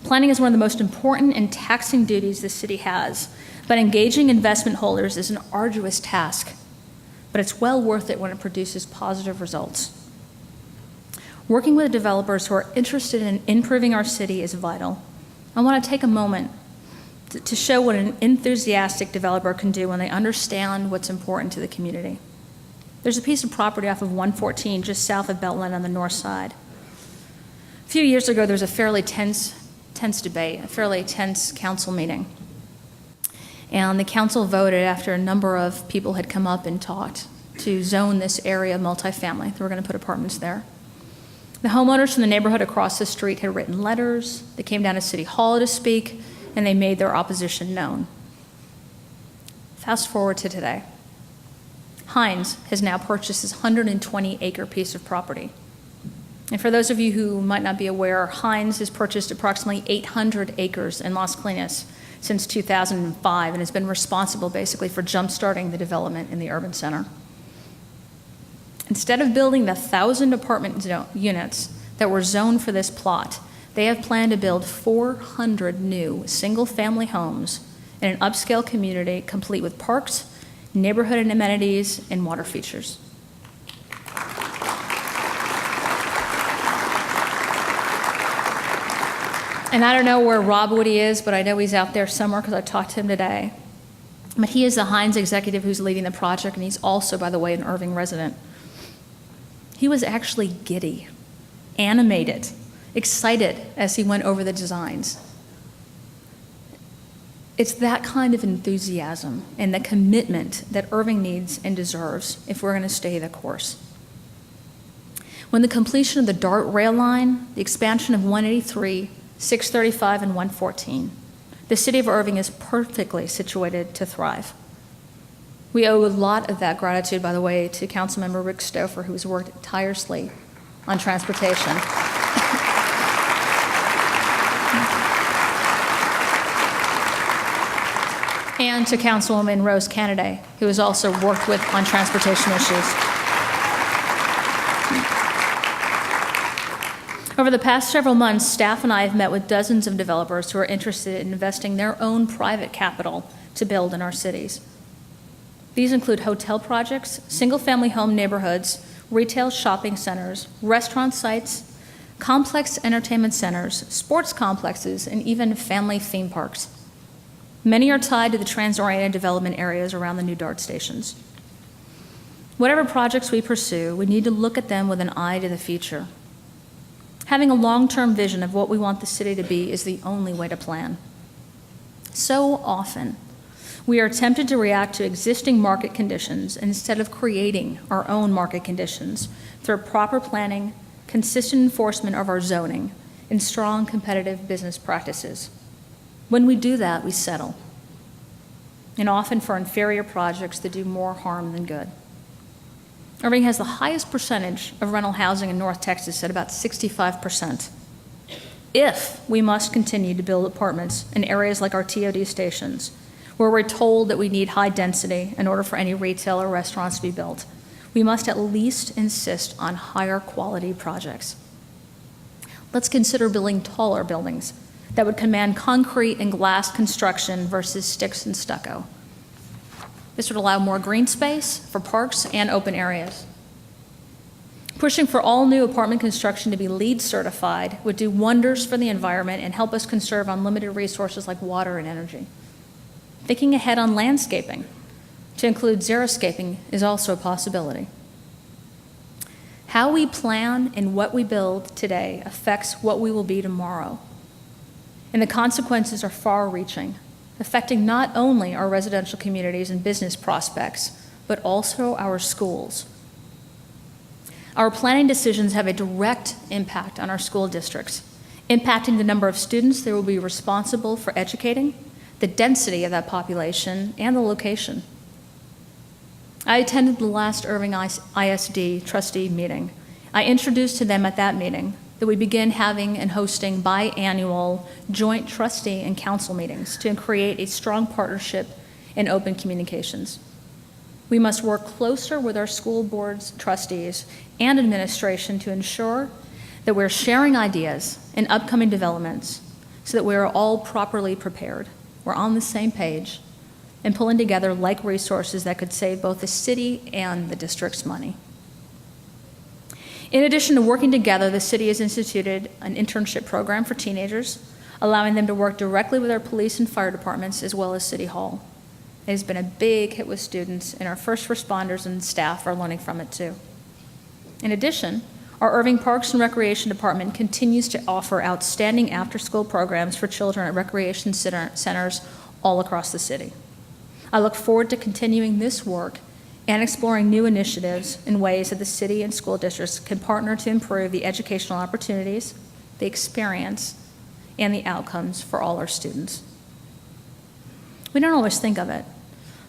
Planning is one of the most important and taxing duties the city has, but engaging investment holders is an arduous task, but it's well worth it when it produces positive results. Working with developers who are interested in improving our city is vital. I want to take a moment to show what an enthusiastic developer can do when they understand what's important to the community. There's a piece of property off of 114 just south of Beltline on the north side. A few years ago, there was a fairly tense debate, a fairly tense council meeting. And the council voted, after a number of people had come up and talked, to zone this area multifamily. They were going to put apartments there. The homeowners from the neighborhood across the street had written letters. They came down to City Hall to speak, and they made their opposition known. Fast forward to today. Hines has now purchased this 120-acre piece of property. And for those of you who might not be aware, Hines has purchased approximately 800 acres in Las Colinas since 2005 and has been responsible basically for jump-starting the development in the urban center. Instead of building the 1,000 apartment units that were zoned for this plot, they have planned to build 400 new single-family homes in an upscale community complete with parks, neighborhood amenities, and water features. And I don't know where Rob Woody is, but I know he's out there somewhere because I talked to him today. But he is the Hines executive who's leading the project, and he's also, by the way, an Irving resident. He was actually giddy, animated, excited as he went over the designs. It's that kind of enthusiasm and the commitment that Irving needs and deserves if we're going to stay the course. When the completion of the DART rail line, the expansion of 183, 635, and 114, the city of Irving is perfectly situated to thrive. We owe a lot of that gratitude, by the way, to Councilmember Rick Stouffer, who has worked tirelessly on transportation. And to Councilwoman Rose Kennedy, who has also worked on transportation issues. Over the past several months, staff and I have met with dozens of developers who are interested in investing their own private capital to build in our cities. These include hotel projects, single-family home neighborhoods, retail shopping centers, restaurant sites, complex entertainment centers, sports complexes, and even family theme parks. Many are tied to the trans-oriented development areas around the new DART stations. Whatever projects we pursue, we need to look at them with an eye to the future. Having a long-term vision of what we want the city to be is the only way to plan. So often, we are tempted to react to existing market conditions instead of creating our own market conditions through proper planning, consistent enforcement of our zoning, and strong competitive business practices. When we do that, we settle, and often for inferior projects that do more harm than good. Irving has the highest percentage of rental housing in North Texas at about 65%. If we must continue to build apartments in areas like our TOD stations, where we're told that we need high density in order for any retail or restaurants to be built, we must at least insist on higher quality projects. Let's consider building taller buildings that would command concrete and glass construction versus sticks and stucco. This would allow more green space for parks and open areas. Pushing for all new apartment construction to be LEED certified would do wonders for the environment and help us conserve unlimited resources like water and energy. Thinking ahead on landscaping to include xeriscaping is also a possibility. How we plan and what we build today affects what we will be tomorrow. And the consequences are far-reaching, affecting not only our residential communities and business prospects, but also our schools. Our planning decisions have a direct impact on our school districts, impacting the number of students that will be responsible for educating, the density of that population, and the location. I attended the last Irving ISD trustee meeting. I introduced to them at that meeting that we begin having and hosting biannual joint trustee and council meetings to create a strong partnership in open communications. We must work closer with our school boards, trustees, and administration to ensure that we're sharing ideas and upcoming developments so that we are all properly prepared. We're on the same page and pulling together like resources that could save both the city and the district's money. In addition to working together, the city has instituted an internship program for teenagers, allowing them to work directly with our police and fire departments as well as City Hall. It has been a big hit with students, and our first responders and staff are learning from it too. In addition, our Irving Parks and Recreation Department continues to offer outstanding after-school programs for children at recreation centers all across the city. I look forward to continuing this work and exploring new initiatives in ways that the city and school districts can partner to improve the educational opportunities, the experience, and the outcomes for all our students. We don't always think of it,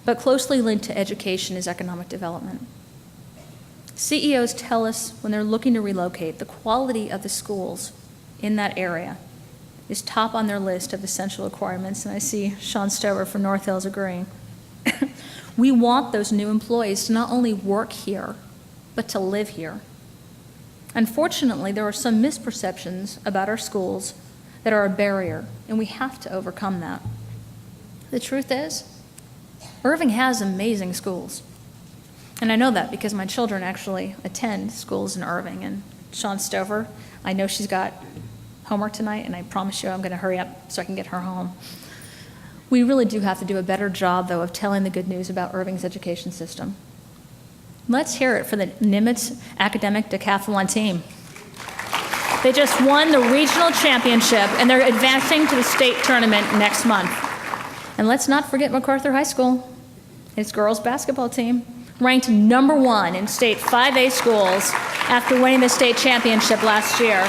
but closely linked to education is economic development. CEOs tell us when they're looking to relocate, the quality of the schools in that area is top on their list of essential requirements, and I see Sean Stover from North Hills agreeing. We want those new employees to not only work here, but to live here. Unfortunately, there are some misperceptions about our schools that are a barrier, and we have to overcome that. The truth is, Irving has amazing schools. And I know that because my children actually attend schools in Irving. And Sean Stover, I know she's got homework tonight, and I promise you I'm going to hurry up so I can get her home. We really do have to do a better job, though, of telling the good news about Irving's education system. Let's hear it for the Nimitz Academic Decathlon team. They just won the regional championship, and they're advancing to the state tournament next month. And let's not forget MacArthur High School, its girls basketball team, ranked #1 in state 5A schools after winning the state championship last year.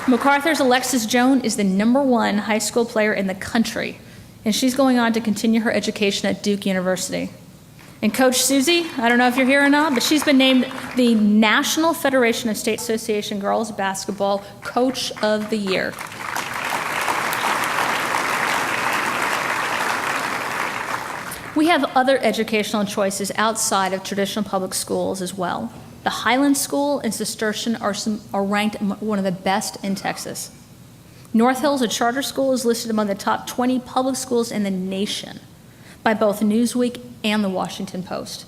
MacArthur's Alexis Jones is the #1 high school player in the country, and she's going on to continue her education at Duke University. And Coach Susie, I don't know if you're here or not, but she's been named the National Federation of State Association Girls Basketball Coach of the Year. We have other educational choices outside of traditional public schools as well. The Highland School and Cistercian are ranked one of the best in Texas. North Hills, a charter school, is listed among the top 20 public schools in the nation by both Newsweek and the Washington Post.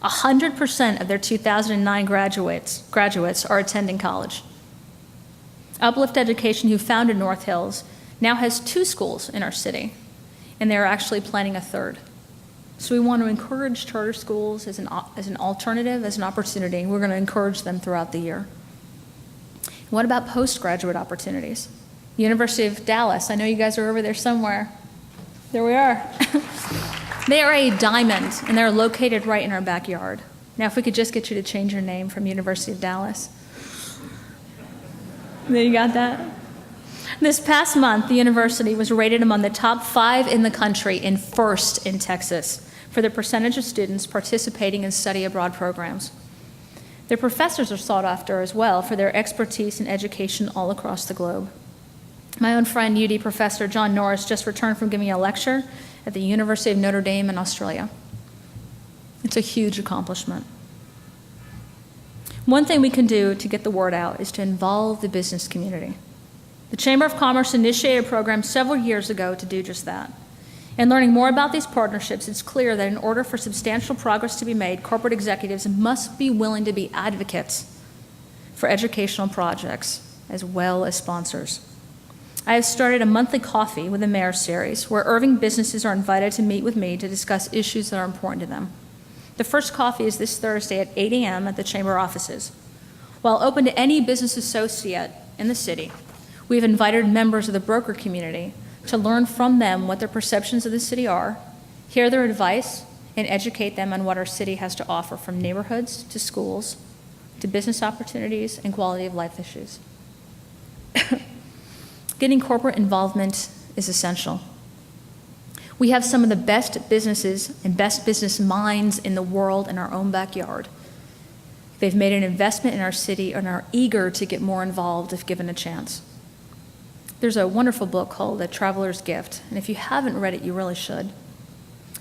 100% of their 2009 graduates are attending college. Uplift Education, who founded North Hills, now has 2 schools in our city, and they're actually planning a 3rd. So we want to encourage charter schools as an alternative, as an opportunity. We're going to encourage them throughout the year. What about postgraduate opportunities? University of Dallas, I know you guys are over there somewhere. There we are. They are a diamond, and they're located right in our backyard. Now, if we could just get you to change your name from University of Dallas. There, you got that? This past month, the university was rated among the top 5 in the country and 1st in Texas for the percentage of students participating in study abroad programs. Their professors are sought after as well for their expertise in education all across the globe. My own friend, UD Professor John Norris, just returned from giving a lecture at the University of Notre Dame in Australia. It's a huge accomplishment. One thing we can do to get the word out is to involve the business community. The Chamber of Commerce initiated a program several years ago to do just that. In learning more about these partnerships, it's clear that in order for substantial progress to be made, corporate executives must be willing to be advocates for educational projects as well as sponsors. I have started a monthly Coffee with the Mayor series where Irving businesses are invited to meet with me to discuss issues that are important to them. The first coffee is this Thursday at 8 a.m. at the Chamber offices. While open to any business associate in the city, we've invited members of the broker community to learn from them what their perceptions of the city are, hear their advice, and educate them on what our city has to offer, from neighborhoods to schools to business opportunities and quality of life issues. Getting corporate involvement is essential. We have some of the best businesses and best business minds in the world in our own backyard. They've made an investment in our city and are eager to get more involved if given a chance. There's a wonderful book called The Traveler's Gift, and if you haven't read it, you really should.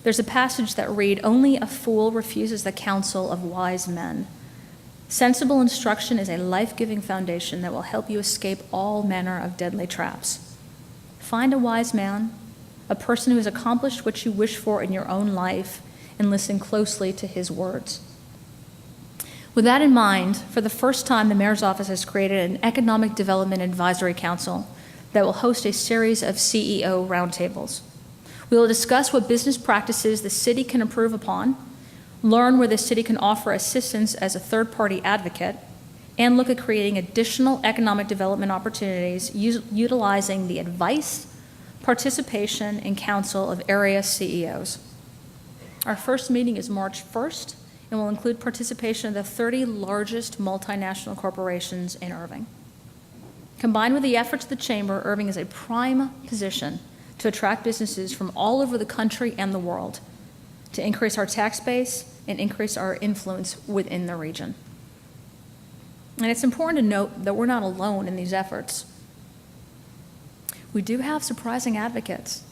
There's a passage that reads, "Only a fool refuses the counsel of wise men. Sensible instruction is a life-giving foundation that will help you escape all manner of deadly traps." Find a wise man, a person who has accomplished what you wish for in your own life, and listen closely to his words. With that in mind, for the first time, the Mayor's Office has created an Economic Development Advisory Council that will host a series of CEO roundtables. We will discuss what business practices the city can improve upon, learn where the city can offer assistance as a third-party advocate, and look at creating additional economic development opportunities utilizing the advice, participation, and counsel of area CEOs. Our first meeting is March 1st and will include participation of the 30 largest multinational corporations in Irving. Combined with the efforts of the Chamber, Irving is a prime position to attract businesses from all over the country and the world, to increase our tax base and increase our influence within the region. And it's important to note that we're not alone in these efforts. We do have surprising advocates.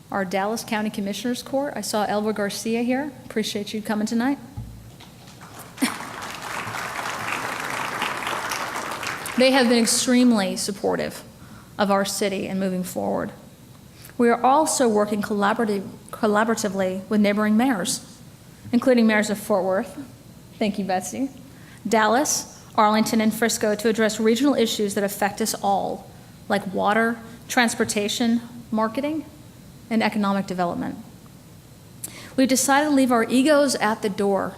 Our Dallas County Commissioners Court, I saw Elva Garcia here. Appreciate you coming tonight. They have been extremely supportive of our city and moving forward. We are also working collaboratively with neighboring mayors, including mayors of Fort Worth, thank you, Betsy, Dallas, Arlington, and Frisco to address regional issues that affect us all, like water, transportation, marketing, and economic development. We've decided to leave our egos at the door.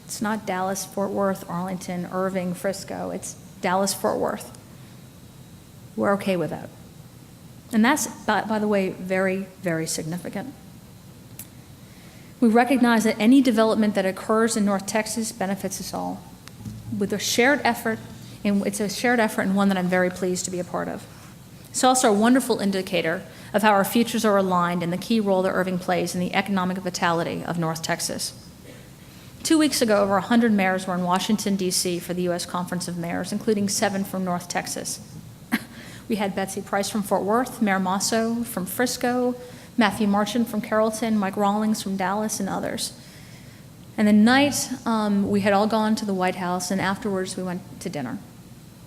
It's not Dallas, Fort Worth, Arlington, Irving, Frisco. It's Dallas, Fort Worth. We're okay with that. And that's, by the way, very, very significant. We recognize that any development that occurs in North Texas benefits us all. With a shared effort, and it's a shared effort and one that I'm very pleased to be a part of. It's also a wonderful indicator of how our futures are aligned and the key role that Irving plays in the economic vitality of North Texas. 2 weeks ago, over 100 mayors were in Washington, D.C. for the U.S. Conference of Mayors, including 7 from North Texas. We had Betsy Price from Fort Worth, Mayor Masso from Frisco, Matthew Marchant from Carrollton, Mike Rawlings from Dallas, and others. And the night, we had all gone to the White House, and afterwards we went to dinner.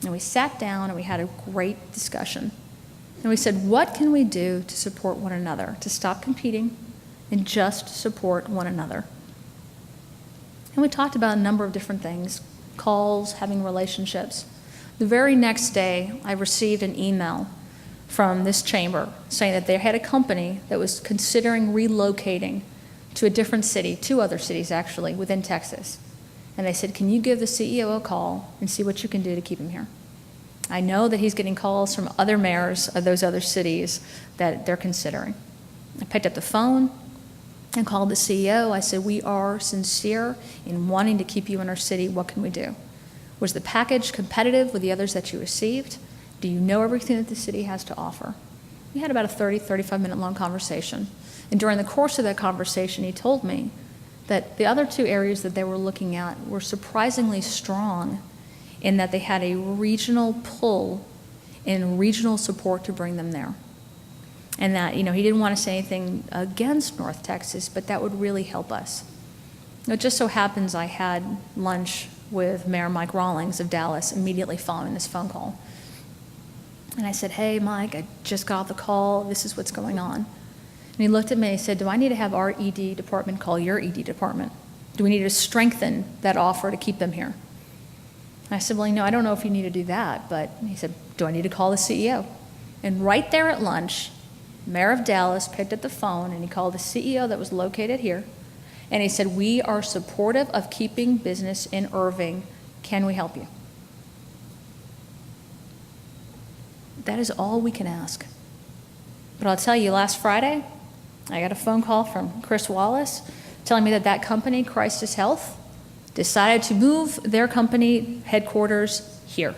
And we sat down and we had a great discussion. And we said, what can we do to support one another, to stop competing and just support one another? And we talked about a number of different things, calls, having relationships. The very next day, I received an email from this chamber saying that they had a company that was considering relocating to a different city, 2 other cities actually, within Texas. And they said, can you give the CEO a call and see what you can do to keep him here? I know that he's getting calls from other mayors of those other cities that they're considering. I picked up the phone and called the CEO. I said, we are sincere in wanting to keep you in our city. What can we do? Was the package competitive with the others that you received? Do you know everything that the city has to offer? We had about a 35-minute long conversation. And during the course of that conversation, he told me that the other 2 areas that they were looking at were surprisingly strong in that they had a regional pull and regional support to bring them there. And that, he didn't want to say anything against North Texas, but that would really help us. It just so happens I had lunch with Mayor Mike Rawlings of Dallas immediately following this phone call. And I said, hey, Mike, I just got the call. This is what's going on. And he looked at me and he said, do I need to have our ED department call your ED department? Do we need to strengthen that offer to keep them here? And I said, well, I don't know if you need to do that. But he said, do I need to call the CEO? And right there at lunch, Mayor of Dallas picked up the phone and he called the CEO that was located here. And he said, we are supportive of keeping business in Irving. Can we help you? That is all we can ask. But I'll tell you, last Friday, I got a phone call from Chris Wallace telling me that that company, Crisis Health, decided to move their company headquarters here.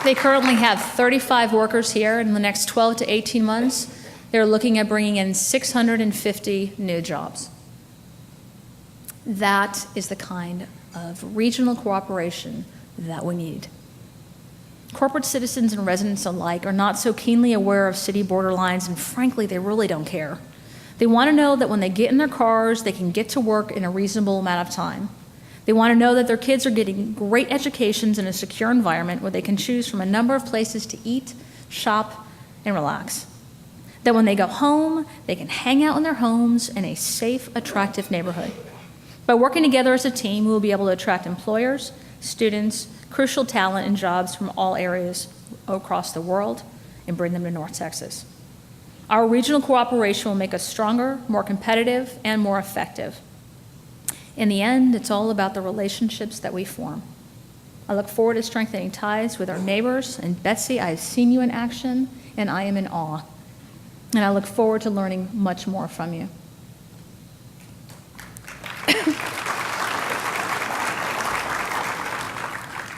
They currently have 35 workers here. In the next 12 to 18 months, they're looking at bringing in 650 new jobs. That is the kind of regional cooperation that we need. Corporate citizens and residents alike are not so keenly aware of city border lines, and frankly, they really don't care. They want to know that when they get in their cars, they can get to work in a reasonable amount of time, They want to know that their kids are getting great educations in a secure environment where they can choose from a number of places to eat, shop, and relax. That when they go home, they can hang out in their homes in a safe, attractive neighborhood. By working together as a team, we will be able to attract employers, students, crucial talent, and jobs from all areas across the world and bring them to North Texas. Our regional cooperation will make us stronger, more competitive, and more effective. In the end, it's all about the relationships that we form. I look forward to strengthening ties with our neighbors, and Betsy, I've seen you in action, and I am in awe. And I look forward to learning much more from you.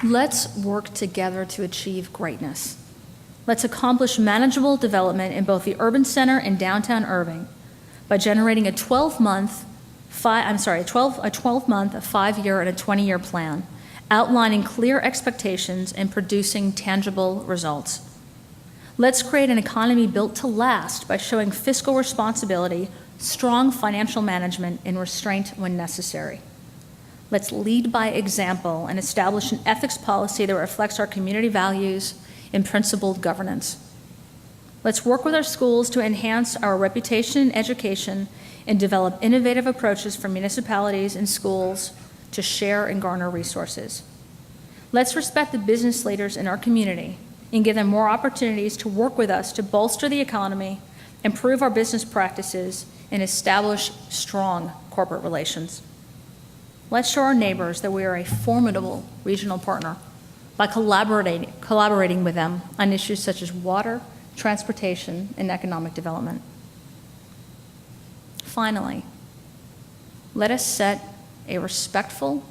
Let's work together to achieve greatness. Let's accomplish manageable development in both the urban center and downtown Irving by generating a 12-month, a 5-year, and a 20-year plan, outlining clear expectations and producing tangible results. Let's create an economy built to last by showing fiscal responsibility, strong financial management, and restraint when necessary. Let's lead by example and establish an ethics policy that reflects our community values and principled governance. Let's work with our schools to enhance our reputation in education and develop innovative approaches for municipalities and schools to share and garner resources. Let's respect the business leaders in our community and give them more opportunities to work with us to bolster the economy, improve our business practices, and establish strong corporate relations. Let's show our neighbors that we are a formidable regional partner by collaborating with them on issues such as water, transportation, and economic development. Finally, let us set a respectful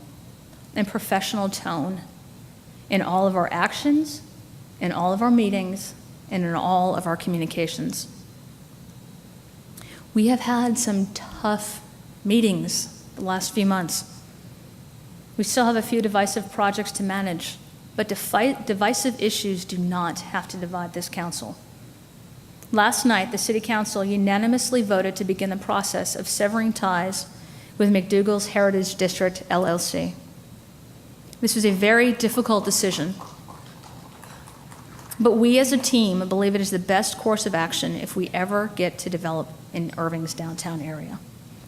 and professional tone in all of our actions, in all of our meetings, and in all of our communications. We have had some tough meetings the last few months. We still have a few divisive projects to manage, but divisive issues do not have to divide this council. Last night, the City Council unanimously voted to begin the process of severing ties with McDougall's Heritage District, LLC. This was a very difficult decision, but we as a team believe it is the best course of action if we ever get to develop in Irving's downtown area.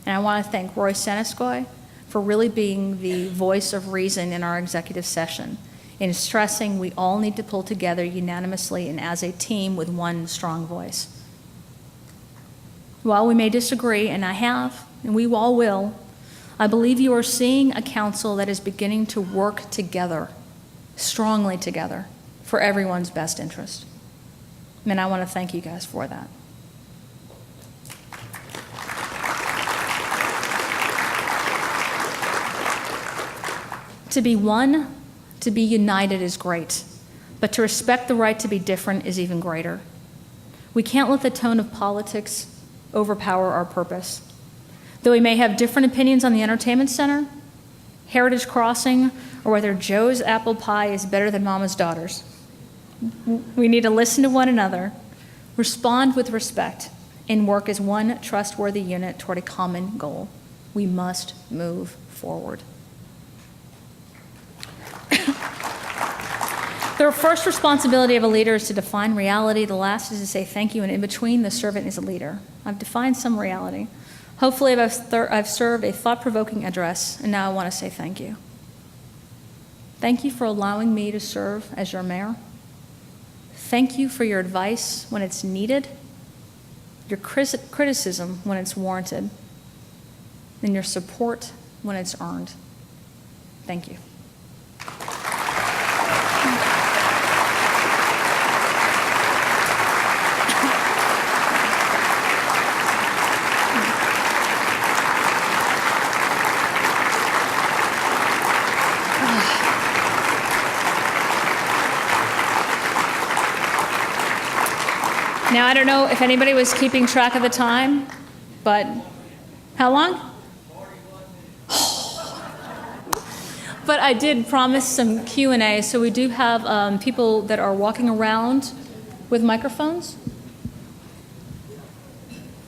And I want to thank Roy Seneskoy for really being the voice of reason in our executive session, in stressing we all need to pull together unanimously and as a team with one strong voice. While we may disagree, and I have, and we all will, I believe you are seeing a council that is beginning to work together, strongly together, for everyone's best interest. And I want to thank you guys for that. To be one, to be united is great, but to respect the right to be different is even greater. We can't let the tone of politics overpower our purpose. Though we may have different opinions on the entertainment center, Heritage Crossing, or whether Joe's apple pie is better than Mama's daughter's, we need to listen to one another, respond with respect, and work as one trustworthy unit toward a common goal. We must move forward. The first responsibility of a leader is to define reality. The last is to say thank you, and in between, the servant is a leader. I've defined some reality. Hopefully, I've served a thought-provoking address, and now I want to say thank you. Thank you for allowing me to serve as your mayor. Thank you for your advice when it's needed, your criticism when it's warranted, and your support when it's earned. Thank you. Now, I don't know if anybody was keeping track of the time, but how long? But I did promise some Q&A, so we do have people that are walking around with microphones.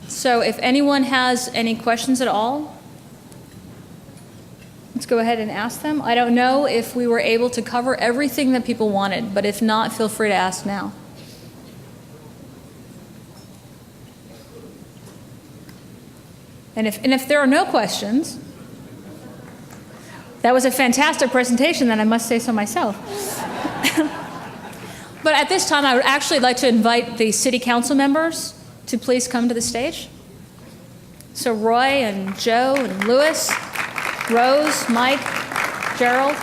So if anyone has any questions at all, Let's go ahead and ask them. I don't know if we were able to cover everything that people wanted, but if not, feel free to ask now. And if there are no questions, that was a fantastic presentation, and I must say so myself. But at this time, I would actually like to invite the city council members to please come to the stage. So Roy and Joe and Louis, Rose, Mike, Gerald.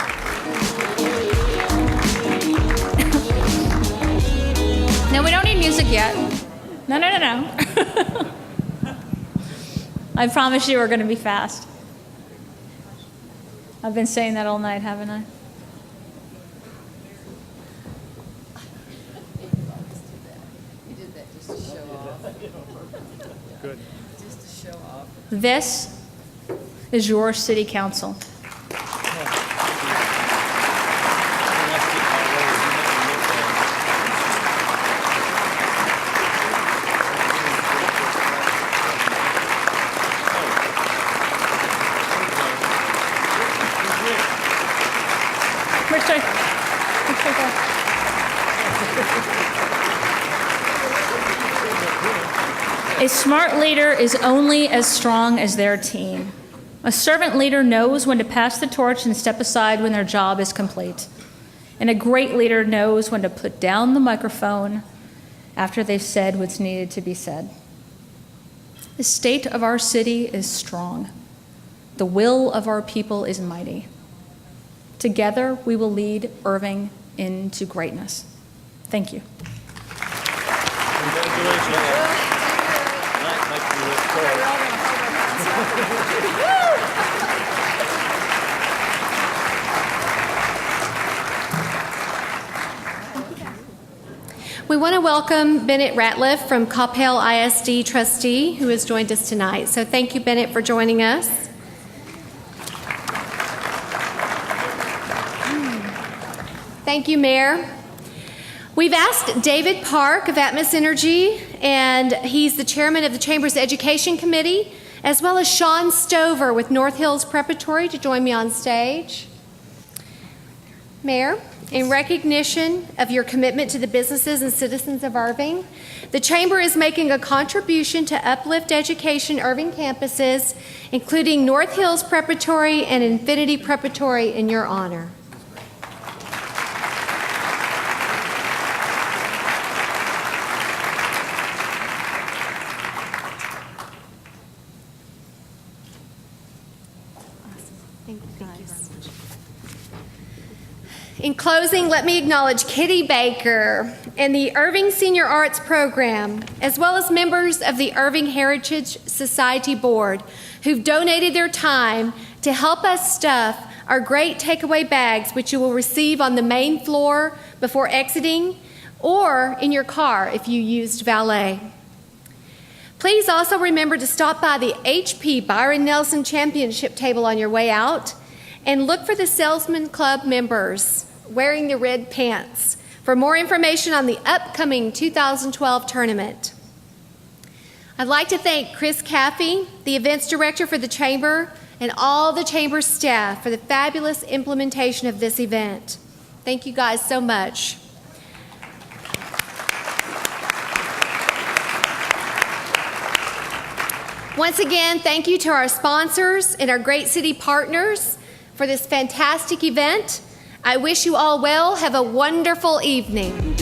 No, we don't need music yet. No. I promise you we're going to be fast. I've been saying that all night, haven't I? You did that just to show off. Good. Just to show off. This is your city council. A smart leader is only as strong as their team. A servant leader knows when to pass the torch and step aside when their job is complete. And a great leader knows when to put down the microphone after they've said what's needed to be said. The state of our city is strong. The will of our people is mighty. Together, we will lead Irving into greatness. Thank you. We want to welcome Bennett Ratliff from Coppell ISD trustee, who has joined us tonight. So thank you, Bennett, for joining us. Thank you, Mayor. We've asked David Park of Atmos Energy, and he's the chairman of the Chamber's Education Committee, as well as Sean Stover with North Hills Preparatory to join me on stage. Mayor, in recognition of your commitment to the businesses and citizens of Irving, the Chamber is making a contribution to uplift education Irving campuses, including North Hills Preparatory and Infinity Preparatory, in your honor. In closing, let me acknowledge Kitty Baker and the Irving Senior Arts Program, as well as members of the Irving Heritage Society Board, who've donated their time to help us stuff our great takeaway bags, which you will receive on the main floor before exiting, or in your car if you used valet. Please also remember to stop by the HP Byron Nelson Championship table on your way out, and look for the Salesman Club members wearing the red pants for more information on the upcoming 2012 tournament. I'd like to thank Chris Caffey, the events director for the Chamber, and all the Chamber staff for the fabulous implementation of this event. Thank you guys so much. Once again, thank you to our sponsors and our great city partners for this fantastic event. I wish you all well. Have a wonderful evening.